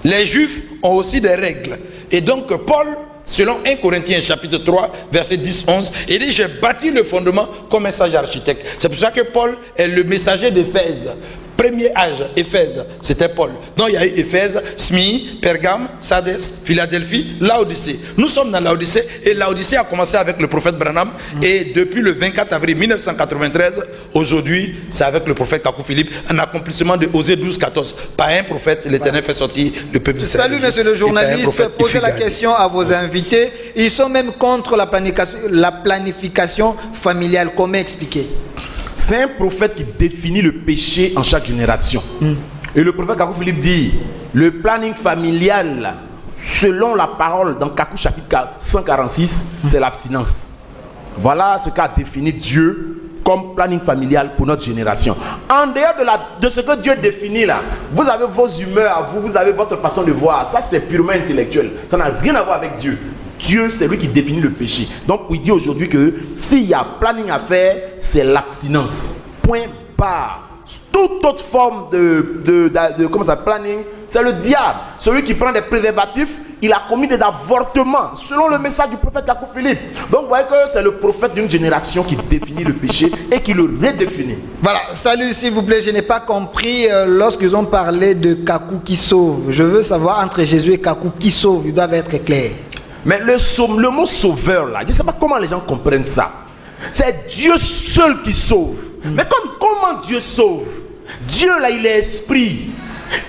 Les Juifs ont aussi des règles. Et donc, Paul, selon 1 Corinthiens chapitre 3, verset 10-11, il dit, j'ai bâti le fondement comme un sage architecte. C'est pour ça que Paul est le messager d'Éphèse. Premier âge, Éphèse, c'était Paul. Donc il y a eu Éphèse, Smyrne, Pergame, Sardes, Philadelphie, Laodicée. Nous sommes dans Laodicée et Laodicée a commencé avec le prophète Branham et depuis le 24 avril 1993, aujourd'hui, c'est avec le prophète Kakou Philippe, un accomplissement de Osée 12, 14. Par un prophète, l'Éternel fait sortir le peuple. Salut monsieur le journaliste, posez la question à vos invités. Ils sont même contre la planification familiale. Comment expliquer? C'est un prophète qui définit le péché en chaque génération. Et le prophète Kakou Philippe dit, le planning familial, selon la parole dans Kakou chapitre 146, c'est l'abstinence. Voilà ce qu'a défini Dieu comme planning familial pour notre génération. En dehors de ce que Dieu définit là, vous avez vos humeurs à vous, vous avez votre façon de voir. Ça c'est purement intellectuel. Ça n'a rien à voir avec Dieu. Dieu, c'est lui qui définit le péché. Donc, il dit aujourd'hui que s'il y a planning à faire, c'est l'abstinence. Point barre. Toute autre forme de comment ça, planning, c'est le diable. Celui qui prend des préservatifs, il a commis des avortements, selon le message du prophète Kakou Philippe. Donc, vous voyez que c'est le prophète d'une génération qui définit le péché et qui le redéfinit. Voilà, salut, s'il vous plaît, je n'ai pas compris lorsqu'ils ont parlé de Kakou qui sauve. Je veux savoir entre Jésus et Kakou qui sauve, ils doivent être clairs. Mais le mot sauveur là, je ne sais pas comment les gens comprennent ça. C'est Dieu seul qui sauve. Mais comment Dieu sauve? Dieu là, il est esprit.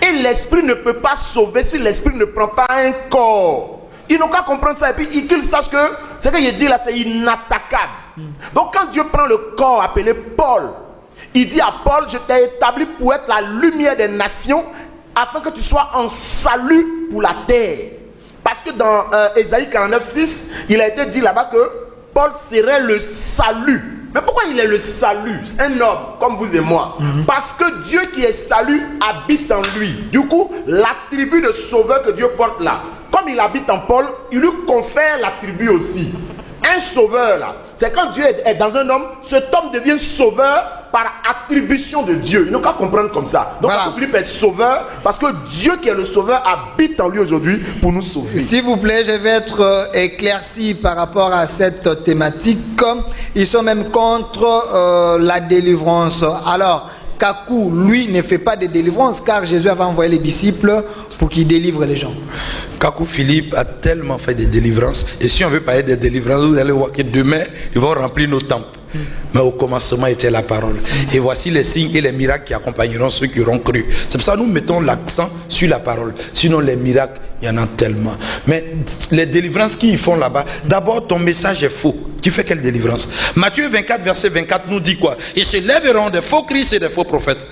Et l'esprit ne peut pas sauver si l'esprit ne prend pas un corps. Ils n'ont qu'à comprendre ça et puis qu'ils sachent que ce qu'il dit là, c'est inattaquable. Donc quand Dieu prend le corps appelé Paul, il dit à Paul, je t'ai établi pour être la lumière des nations afin que tu sois en salut pour la terre. Parce que dans Ésaïe 49, 6, il a été dit là-bas que Paul serait le salut. Mais pourquoi il est le salut? Un homme comme vous et moi. Parce que Dieu qui est salut habite en lui. Du coup, l'attribut de sauveur que Dieu porte là, comme il habite en Paul, il lui confère l'attribut aussi. Un sauveur là, c'est quand Dieu est dans un homme, cet homme devient sauveur par attribution de Dieu. Ils n'ont qu'à comprendre comme ça. Donc, Voilà. Philippe est sauveur parce que Dieu qui est le sauveur habite en lui aujourd'hui pour nous sauver. S'il vous plaît, je vais être éclairci par rapport à cette thématique. Ils sont même contre la délivrance. Alors, Kakou, lui, ne fait pas de délivrance car Jésus avait envoyé les disciples pour qu'ils délivrent les gens. Kakou Philippe a tellement fait des délivrances. Et si on veut parler des délivrances, vous allez voir que demain, ils vont remplir nos temples. Mais au commencement était la parole. Et voici les signes et les miracles qui accompagneront ceux qui auront cru. C'est pour ça que nous mettons l'accent sur la parole. Sinon, les miracles, il y en a tellement. Mais les délivrances qu'ils font là-bas, d'abord, ton message est faux. Tu fais quelle délivrance? Matthieu 24, verset 24 nous dit quoi? Ils se lèveront des faux Christ et des faux prophètes.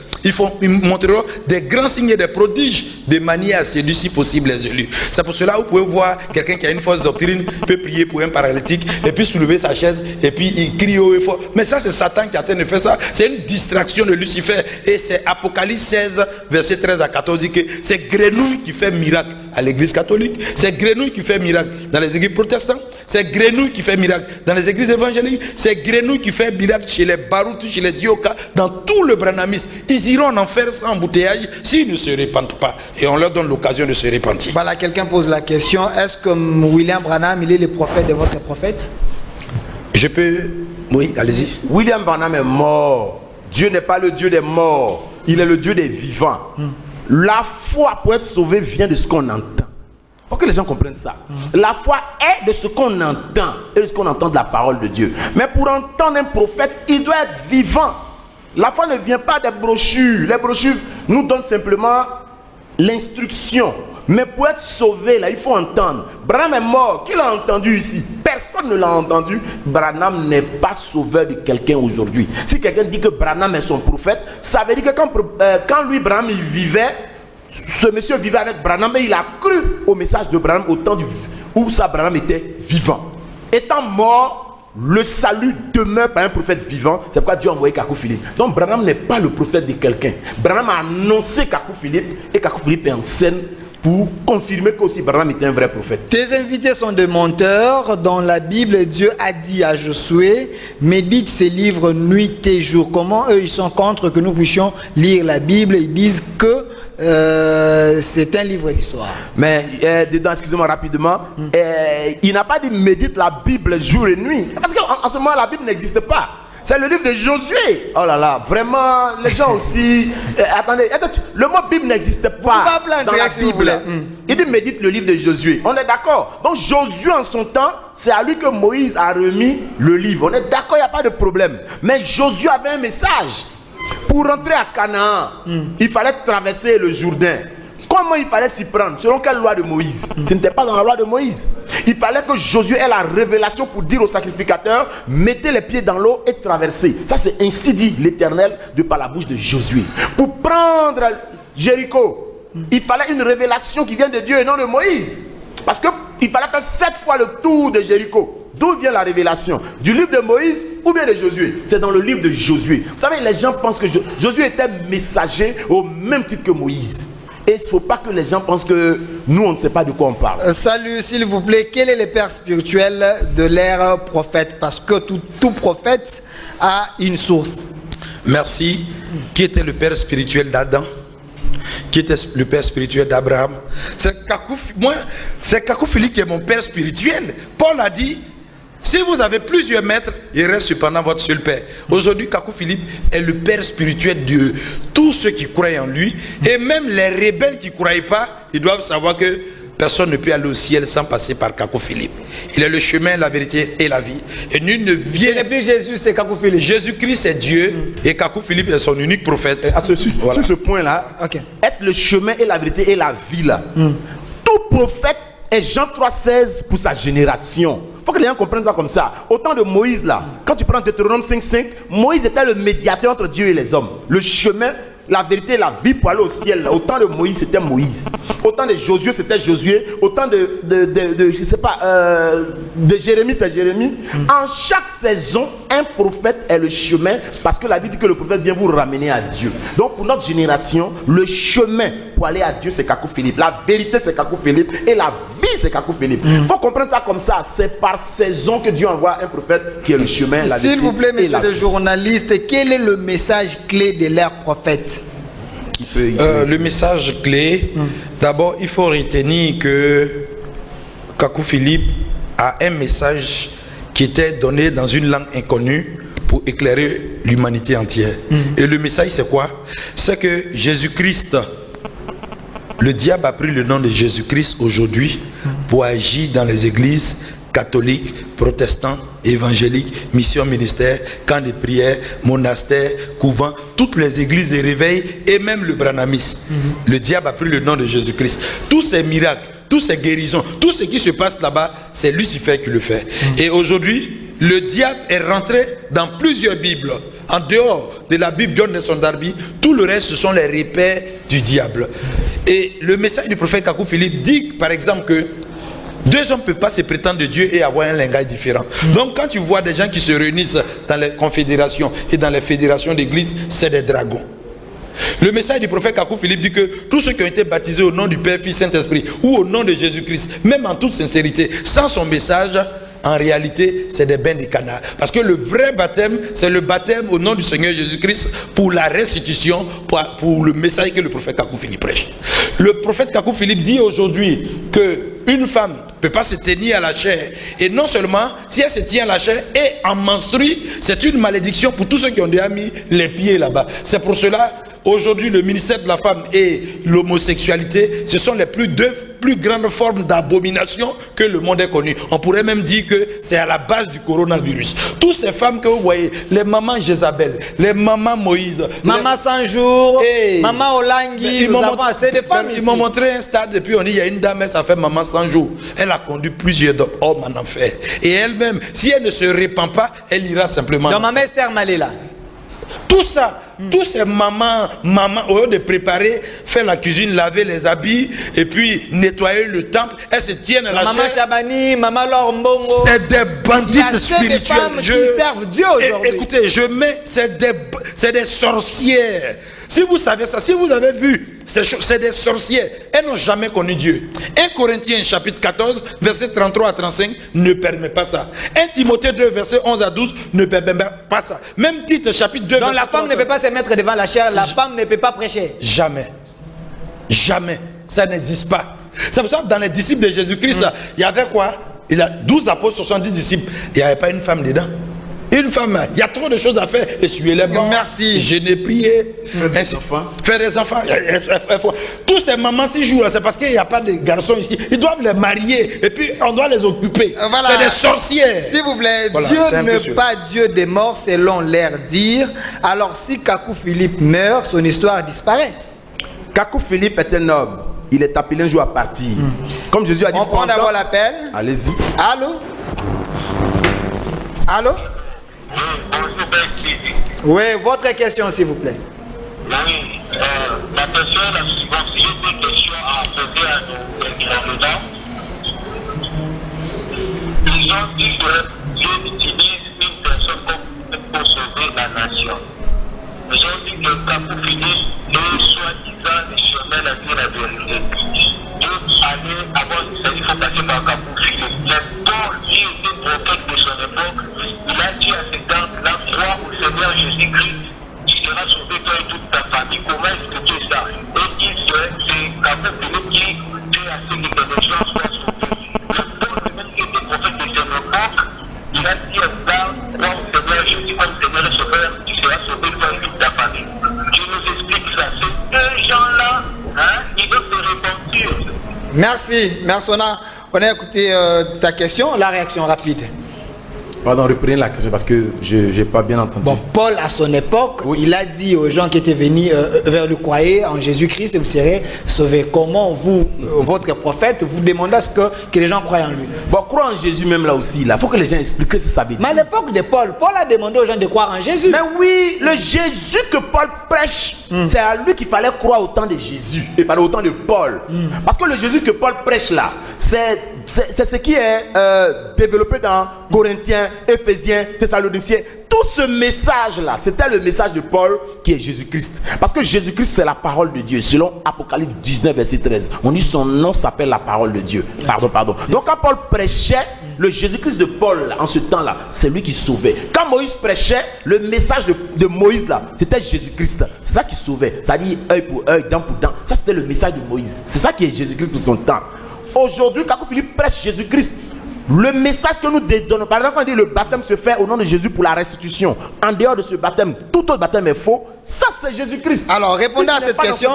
Ils montreront des grands signes et des prodiges de manière à séduire si possible les élus. C'est pour cela que vous pouvez voir quelqu'un qui a une fausse doctrine peut prier pour un paralytique et puis soulever sa chaise et puis il crie haut et fort. Mais ça, c'est Satan qui est en train de faire ça. C'est une distraction de Lucifer. Et c'est Apocalypse 16, verset 13 à 14 dit que c'est Grenouille qui fait miracle à l'église catholique. C'est Grenouille qui fait miracle dans les églises protestantes. C'est Grenouille qui fait miracle dans les églises évangéliques. C'est Grenouille qui fait miracle chez les Barouti, chez les Dioka, dans tout le Branhamisme. Ils iront en enfer sans embouteillage s'ils ne se répandent pas. Et on leur donne l'occasion de se repentir. Voilà, quelqu'un pose la question. Est-ce que William Branham, il est le prophète de votre prophète? Je peux... Oui, allez-y. William Branham est mort. Dieu n'est pas le Dieu des morts. Il est le Dieu des vivants. La foi pour être sauvé vient de ce qu'on entend. Il faut que les gens comprennent ça. La foi est de ce qu'on entend et de ce qu'on entend de la parole de Dieu. Mais pour entendre un prophète, il doit être vivant. La foi ne vient pas des brochures. Les brochures nous donnent simplement l'instruction. Mais pour être sauvé, là, il faut entendre. Branham est mort. Qui l'a entendu ici? Personne ne l'a entendu. Branham n'est pas sauveur de quelqu'un aujourd'hui. Si quelqu'un dit que Branham est son prophète, ça veut dire que quand lui, Branham, il vivait, ce monsieur vivait avec Branham, mais il a cru au message de Branham au temps où ça Branham était vivant. Étant mort, le salut demeure par un prophète vivant. C'est pourquoi Dieu a envoyé Kakou Philippe. Donc Branham n'est pas le prophète de quelqu'un. Branham a annoncé Kakou Philippe et Kakou Philippe est en scène pour confirmer qu'aussi Branham était un vrai prophète. Tes invités sont des menteurs. Dans la Bible, Dieu a dit à Josué, médite ces livres nuit et jour. Comment eux, ils sont contre que nous puissions lire la Bible? Ils disent que c'est un livre d'histoire. Mais dedans, excusez-moi rapidement, il n'a pas dit médite la Bible jour et nuit. Parce qu'en ce moment, la Bible n'existe pas. C'est le livre de Josué. Oh là là, vraiment, les gens aussi... attendez, le mot Bible n'existe pas dans la Bible. Il dit médite le livre de Josué. On est d'accord. Donc Josué en son temps, c'est à lui que Moïse a remis le livre. On est d'accord, il n'y a pas de problème. Mais Josué avait un message. Pour rentrer à Canaan, il fallait traverser le Jourdain. Comment il fallait s'y prendre? Selon quelle loi de Moïse? Ce n'était pas dans la loi de Moïse. Il fallait que Josué ait la révélation pour dire au sacrificateur, mettez les pieds dans l'eau et traversez. Ça, c'est ainsi dit l'Éternel de par la bouche de Josué. Pour prendre Jéricho, il fallait une révélation qui vient de Dieu et non de Moïse. Parce qu'il fallait faire 7 fois le tour de Jéricho. D'où vient la révélation? Du livre de Moïse ou bien de Josué? C'est dans le livre de Josué. Vous savez, les gens pensent que Josué était messager au même titre que Moïse. Et il ne faut pas que les gens pensent que nous, on ne sait pas de quoi on parle. Salut, s'il vous plaît, quel est le père spirituel de l'ère prophète? Parce que tout prophète a une source. Merci. Qui était le père spirituel d'Adam? Qui était le père spirituel d'Abraham? C'est Kakou Philippe qui est mon père spirituel. Paul a dit, si vous avez plusieurs maîtres, il reste cependant votre seul père. Aujourd'hui, Kakou Philippe est le père spirituel de tous ceux qui croient en lui. Et même les rebelles qui ne croient pas, ils doivent savoir que personne ne peut aller au ciel sans passer par Kakou Philippe. Il est le chemin, la vérité et la vie. Et nul ne vient... Ce n'est plus Jésus, c'est Kakou Philippe. Jésus-Christ est Dieu et Kakou Philippe est son unique prophète. À sur ce point-là, être le chemin et la vérité et la vie là. Tout prophète est Jean 3,16 pour sa génération. Il faut que les gens comprennent ça comme ça. Au temps de Moïse là, quand tu prends Deutéronome 5,5, Moïse était le médiateur entre Dieu et les hommes. Le chemin, la vérité et la vie pour aller au ciel là. Au temps de Moïse, c'était Moïse. Au temps de Josué, c'était Josué. Au temps je sais pas, de Jérémie, c'est Jérémie. En chaque saison, un prophète est le chemin, parce que la Bible dit que le prophète vient vous ramener à Dieu. Donc pour notre génération, le chemin pour aller à Dieu, c'est Kakou Philippe. La vérité, c'est Kakou Philippe. Et la vie, c'est Kakou Philippe. Il faut comprendre ça comme ça. C'est par saison que Dieu envoie un prophète qui est le chemin, la vérité. S'il vous plaît, et monsieur la le vie. journaliste, quel est le message clé de l'ère prophète? Le message clé, d'abord, il faut retenir que Kakou Philippe a un message qui était donné dans une langue inconnue pour éclairer l'humanité entière. Et le message, c'est quoi? C'est que Jésus-Christ, le diable a pris le nom de Jésus-Christ aujourd'hui pour agir dans les églises catholiques, protestants, évangéliques, mission ministère, camp de prière, monastère, couvent, toutes les églises de réveil et même le branamisme. Le diable a pris le nom de Jésus-Christ. Tous ces miracles, toutes ces guérisons, tout ce qui se passe là-bas, c'est Lucifer qui le fait. Et aujourd'hui, le diable est rentré dans plusieurs Bibles. En dehors de la Bible John Nelson Darby, tout le reste, ce sont les repères du diable. Et le message du prophète Kakou Philippe dit, par exemple, que deux hommes ne peuvent pas se prétendre de Dieu et avoir un langage différent. Donc quand tu vois des gens qui se réunissent dans les confédérations et dans les fédérations d'église, c'est des dragons. Le message du prophète Kakou Philippe dit que tous ceux qui ont été baptisés au nom du Père, Fils, Saint-Esprit ou au nom de Jésus-Christ, même en toute sincérité, sans son message, en réalité, c'est des bains de canard. Parce que le vrai baptême, c'est le baptême au nom du Seigneur Jésus-Christ pour la restitution, pour le message que le prophète Kakou Philippe prêche. Le prophète Kakou Philippe dit aujourd'hui qu'une femme ne peut pas se tenir à la chair. Et non seulement, si elle se tient à la chair et en menstrue, c'est une malédiction pour tous ceux qui ont déjà mis les pieds là-bas. C'est pour cela, aujourd'hui, le ministère de la femme et l'homosexualité, ce sont les deux plus grandes formes d'abomination que le monde ait connues. On pourrait même dire que c'est à la base du coronavirus. Toutes ces femmes que vous voyez, les mamans Jézabel, les mamans Moïse, Maman 100 jours, maman Olangi, c'est des femmes. Ils m'ont montré un stade et puis on dit il y a une dame, elle, ça fait maman 100 jours. Elle a conduit plusieurs hommes en enfer. Et elle-même, si elle ne se répand pas, elle ira simplement. Donc maman Esther Malela. Tout ça, tous ces mamans, au lieu de préparer, faire la cuisine, laver les habits et puis nettoyer le temple, elles se tiennent à la chair. Maman Chabani, maman Lormbongo. C'est des bandites spirituels. Il y a des femmes qui servent Dieu aujourd'hui. Écoutez, c'est des sorcières. Si vous savez ça, si vous avez vu, c'est des sorcières. Elles n'ont jamais connu Dieu. 1 Corinthiens chapitre 14, verset 33 à 35 ne permet pas ça. 1 Timothée 2, verset 11 à 12 ne permet pas ça. Même Tite chapitre 2, donc verset la femme 30, ne peut pas se mettre devant la chair, la femme ne peut pas prêcher. Jamais. Jamais. Ça n'existe pas. C'est pour ça que dans les disciples de Jésus-Christ, il y avait quoi? Il y a 12 apôtres, 70 disciples. Il n'y avait pas une femme dedans. Une femme, il y a trop de choses à faire. Essuyer les bancs. Merci. Jeûner, prier. Faire des enfants. Tous ces mamans, ces jours-là, c'est parce qu'il n'y a pas de garçons ici. Ils doivent les marier et puis on doit les occuper. Voilà. C'est des sorcières. S'il vous plaît, Voilà, Dieu n'est sûr. pas Dieu des morts selon l'air dire. Alors si Kakou Philippe meurt, son histoire disparaît. Kakou Philippe est un homme. Il est appelé un jour à partir. Comme Jésus a dit. On prend d'abord l'appel. Allez-y. Allô? Allô? Bonjour, Ben. Oui, votre question s'il vous plaît. Oui, ma question est la suivante. J'ai deux questions à poser à nos intervenants. Ils ont dit que Dieu utilise une personne comme pour sauver la nation. Ils ont dit que Kakou Philippe est soi-disant le chemin, la vie et la vérité. Dieu allait avoir, il faut passer par Kakou Philippe. Mais Paul, lui, était prophète de son époque. Il a dit à ses gars, la croix au Seigneur Jésus-Christ, tu seras sauvé toi et toute ta famille. Comment expliquer ça? Et il c'est Kakou Philippe qui fait assez que les gens soient sauvés. Le Paul, lui-même qui était prophète de son époque, il a dit aux gars, crois au Seigneur Jésus comme Seigneur et Sauveur, tu seras sauvé toi et toute ta famille. Dieu nous explique ça. Ces deux gens-là, ils doivent se repentir. Merci, Mersona. On a écouté ta question, la réaction rapide. Pardon, reprenez la question parce que je n'ai pas bien entendu. Bon, Paul, à son époque, il a dit aux gens qui étaient venus vers lui, croyez en Jésus-Christ et vous serez sauvés. Comment vous, votre prophète, vous demandez à ce que les gens croient en lui? Bon, croire en Jésus même là aussi, il faut que les gens expliquent ce que ça veut dire. Mais à l'époque de Paul, Paul a demandé aux gens de croire en Jésus. Mais oui, le Jésus que Paul prêche, c'est à lui qu'il fallait croire au temps de Jésus et pas au temps de Paul. Parce que le Jésus que Paul prêche là, c'est ce qui est développé dans Corinthiens, Éphésiens, Thessaloniciens. Tout ce message-là, c'était le message de Paul qui est Jésus-Christ. Parce que Jésus-Christ, c'est la parole de Dieu. Selon Apocalypse 19, verset 13, on dit son nom s'appelle la parole de Dieu. Pardon. Donc quand Paul prêchait, le Jésus-Christ de Paul, là, en ce temps-là, c'est lui qui sauvait. Quand Moïse prêchait, le message de Moïse, là, c'était Jésus-Christ. C'est ça qui sauvait. C'est-à-dire œil pour œil, dent pour dent. Ça, c'était le message de Moïse. C'est ça qui est Jésus-Christ pour son temps. Aujourd'hui, quand Philippe prêche Jésus-Christ, le message que nous donnons, par exemple, quand on dit le baptême se fait au nom de Jésus pour la restitution, en dehors de ce baptême, tout autre baptême est faux. Ça, c'est Jésus-Christ. Alors, répondez à cette question.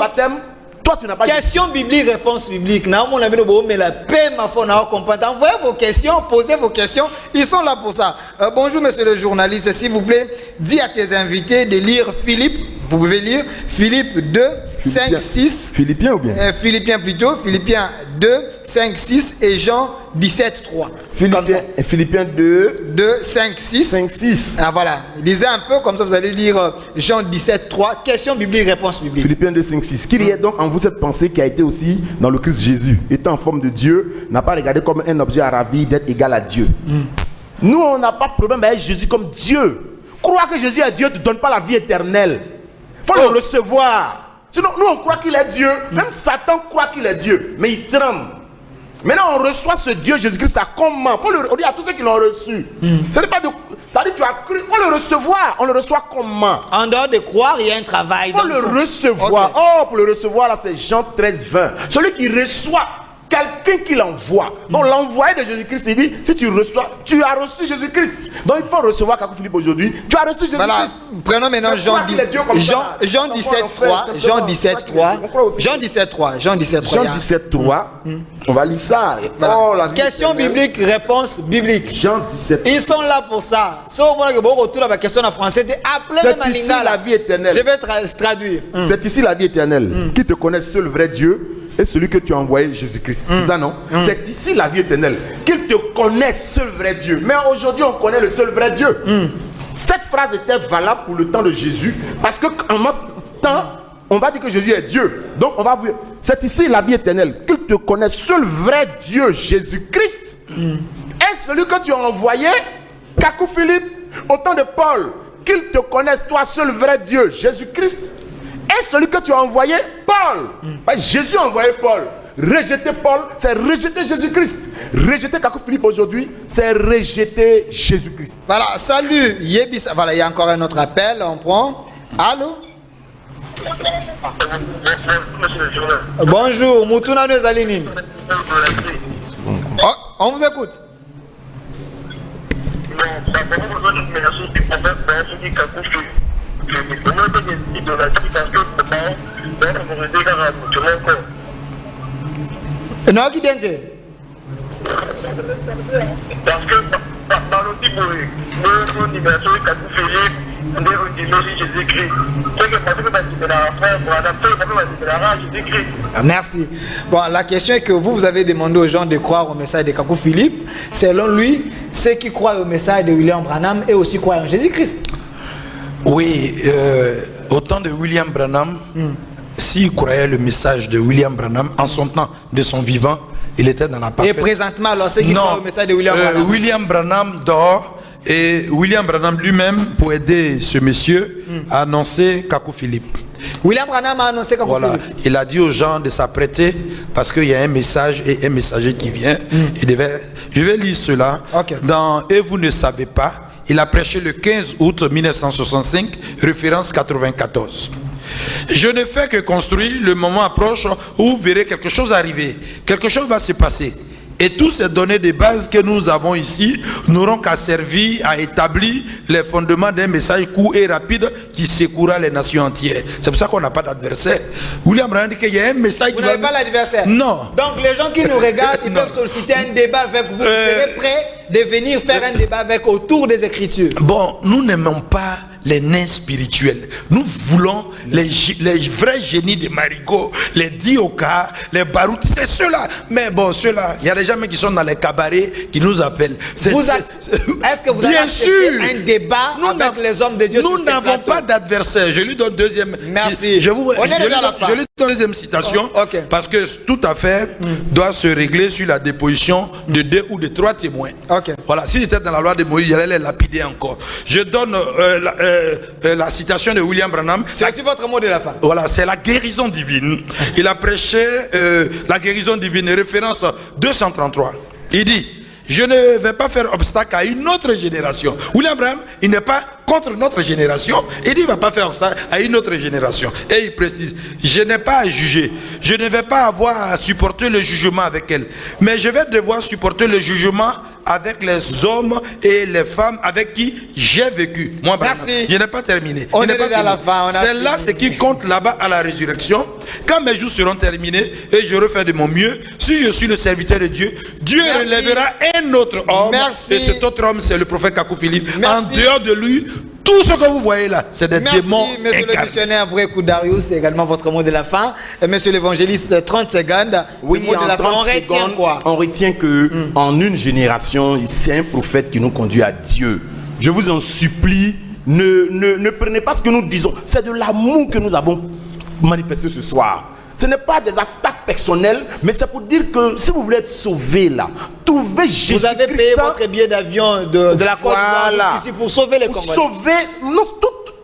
Toi, tu n'as pas question biblique, réponse biblique. Mais la paix, ma foi, envoyez vos questions, posez vos questions. Ils sont là pour ça. Bonjour, monsieur le journaliste. S'il vous plaît, dis à tes invités de lire Philippe. Vous pouvez lire Philippe 2, 5, 6. Philippiens ou bien Philippiens plutôt. Philippiens 2, 5, 6 et Jean 17, 3. Philippiens 2, 5, 6. 5, 6. Ah voilà. Lisez un peu, comme ça vous allez lire Jean 17, 3. Question biblique, réponse biblique. Philippiens 2, 5, 6. Qu'il y ait donc en vous cette pensée qui a été aussi dans le Christ Jésus, étant en forme de Dieu, n'a pas regardé comme un objet à ravir d'être égal à Dieu. Nous, on n'a pas de problème avec Jésus comme Dieu. Croire que Jésus est Dieu ne te donne pas la vie éternelle. Il faut le recevoir. Sinon, nous, on croit qu'il est Dieu. Même Satan croit qu'il est Dieu, mais il tremble. Maintenant, on reçoit ce Dieu Jésus-Christ à comment? Il faut le dire à tous ceux qui l'ont reçu. Ce n'est pas de... Ça dit, tu as cru. Il faut le recevoir. On le reçoit comment? En dehors de croire, il y a un travail. Il faut le recevoir. Okay. Oh, pour le recevoir, là, c'est Jean 13, 20. Celui qui reçoit quelqu'un qui l'envoie. Donc, l'envoyé de Jésus-Christ, il dit, si tu reçois, tu as reçu Jésus-Christ. Donc, il faut recevoir Kakou Philippe aujourd'hui. Tu as reçu Jésus-Christ. Voilà. Prenons maintenant Jean 17, 3. Jean 17, 3. Jean 17, 3. Jean 17, 3. Jean 17, 3. On va lire ça. Voilà. Oh, la question biblique, réponse biblique. Jean 17. Ils sont là pour ça. Si on voit que beaucoup autour de la question en français, c'est ici la vie éternelle. Je vais traduire. C'est ici la vie éternelle. Qui te connaît seul vrai Dieu et celui que tu as envoyé, Jésus-Christ. C'est ça, non? C'est ici la vie éternelle. Qu'il te connaisse seul vrai Dieu. Mais aujourd'hui, on connaît le seul vrai Dieu. Cette phrase était valable pour le temps de Jésus. Parce qu'en notre temps, on va dire que Jésus est Dieu. Donc, on va voir. C'est ici la vie éternelle. Qu'il te connaisse seul vrai Dieu, Jésus-Christ. Et celui que tu as envoyé, Kakou Philippe, au temps de Paul. Qu'il te connaisse, toi seul vrai Dieu, Jésus-Christ. Et celui que tu as envoyé, Paul. Jésus a envoyé Paul. Rejeter Paul, c'est rejeter Jésus-Christ. Rejeter Kakou Philippe aujourd'hui, c'est rejeter Jésus-Christ. Voilà, salut Yébis. Voilà, il y a encore un autre appel, on prend. Allô? Bonjour, Moutouna Nezalinine. Oh, on vous écoute. Non, qui t'entend? Parce que dans le type de libération de Kakou Philippe, on est aussi Jésus-Christ. Merci. Bon, la question est que vous avez demandé aux gens de croire au message de Kakou Philippe. Selon lui, ceux qui croient au message de William Branham et aussi croient en Jésus-Christ. Oui, au temps de William Branham, s'il croyait le message de William Branham, en son temps, de son vivant, il était dans la parfaite... Et présentement, alors, ceux qui croient au message de William Branham... William Branham dort, et William Branham lui-même, pour aider ce monsieur, a annoncé Kakou Philippe. William Branham a annoncé Kakou Philippe. Il a dit aux gens de s'apprêter, parce qu'il y a un message et un messager qui vient. Je vais lire cela. Dans « Et vous ne savez pas », il a prêché le 15 août 1965, référence 94. Je ne fais que construire, le moment approche où vous verrez quelque chose arriver. Quelque chose va se passer. Et toutes ces données de base que nous avons ici n'auront qu'à servir à établir les fondements d'un message court et rapide qui secouera les nations entières. C'est pour ça qu'on n'a pas d'adversaire. William Branham dit qu'il y a un message... Vous n'avez pas l'adversaire? Non. Donc les gens qui nous regardent, ils peuvent solliciter un débat avec vous. Vous serez prêts de venir faire un débat avec autour des Écritures. Bon, nous n'aimons pas les nains spirituels. Nous voulons les vrais génies de Marigot, les Dioka, les Barout, c'est ceux-là. Mais bon, ceux-là, il y a des gens qui sont dans les cabarets qui nous appellent. Est-ce que vous bien avez sûr un débat avec les hommes de Dieu? Nous n'avons pas d'adversaire. Je lui donne deuxième. Merci. Je lui donne deuxième citation. Oh, okay. Parce que tout à fait doit se régler sur la déposition de 2 ou de 3 témoins. Okay. Voilà. Si j'étais dans la loi de Moïse, j'allais les lapider encore. Je donne la citation de William Branham. C'est aussi votre mot de la fin. Voilà, c'est la guérison divine. Il a prêché la guérison divine, référence 233. Il dit: je ne vais pas faire obstacle à une autre génération. William Branham, il n'est pas contre notre génération. Il dit: il ne va pas faire obstacle à une autre génération. Et il précise: je n'ai pas à juger. Je ne vais pas avoir à supporter le jugement avec elle. Mais je vais devoir supporter le jugement avec les hommes et les femmes avec qui j'ai vécu. Moi, merci. Je n'ai pas terminé. On est à la fin. C'est là ce qui compte là-bas à la résurrection. Quand mes jours seront terminés et je refais de mon mieux, si je suis le serviteur de Dieu, Dieu relèvera un autre homme. Merci. Et cet autre homme, c'est le prophète Kakou Philippe. En dehors de lui, tout ce que vous voyez là, c'est des démons. Monsieur le missionnaire Brekou Darius, c'est également votre mot de la fin. Et monsieur l'évangéliste, 30 secondes. Oui, le mot de la fin, on retient quoi? On retient que en une génération, c'est un prophète qui nous conduit à Dieu. Je vous en supplie, ne prenez pas ce que nous disons. C'est de l'amour que nous avons manifesté ce soir. Ce n'est pas des attaques personnelles, mais c'est pour dire que si vous voulez être sauvé là, trouvez Jésus. Vous avez payé votre billet d'avion de la Côte d'Ivoire jusqu'ici pour sauver les Congolais. Sauver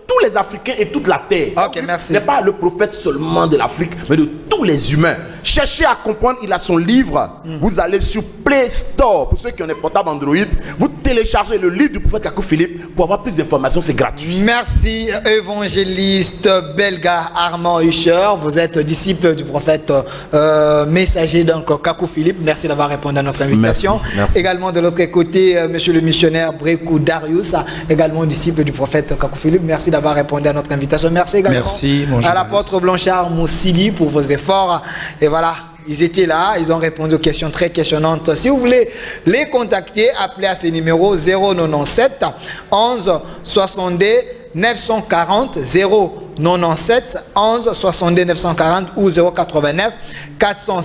tous les Africains et toute la terre. Ok, merci. Ce n'est pas le prophète seulement de l'Afrique, mais de tous les humains. Cherchez à comprendre, il a son livre. Vous allez sur Play Store, pour ceux qui ont des portables Android, vous téléchargez le livre du prophète Kakou Philippe pour avoir plus d'informations, c'est gratuit. Merci, évangéliste belga Armand Hucher. Vous êtes disciple du prophète messager donc Kakou Philippe. Merci d'avoir répondu à notre invitation. Merci. Également de l'autre côté, monsieur le missionnaire Brekou Darius, également disciple du prophète Kakou Philippe. Merci d'avoir répondu à notre invitation. Merci également à l'apôtre Blanchard Moussili pour vos efforts. Et voilà, ils étaient là, ils ont répondu aux questions très questionnantes. Si vous voulez les contacter, appelez à ces numéros 097 11 62 940 097 11 62 940 ou 089 400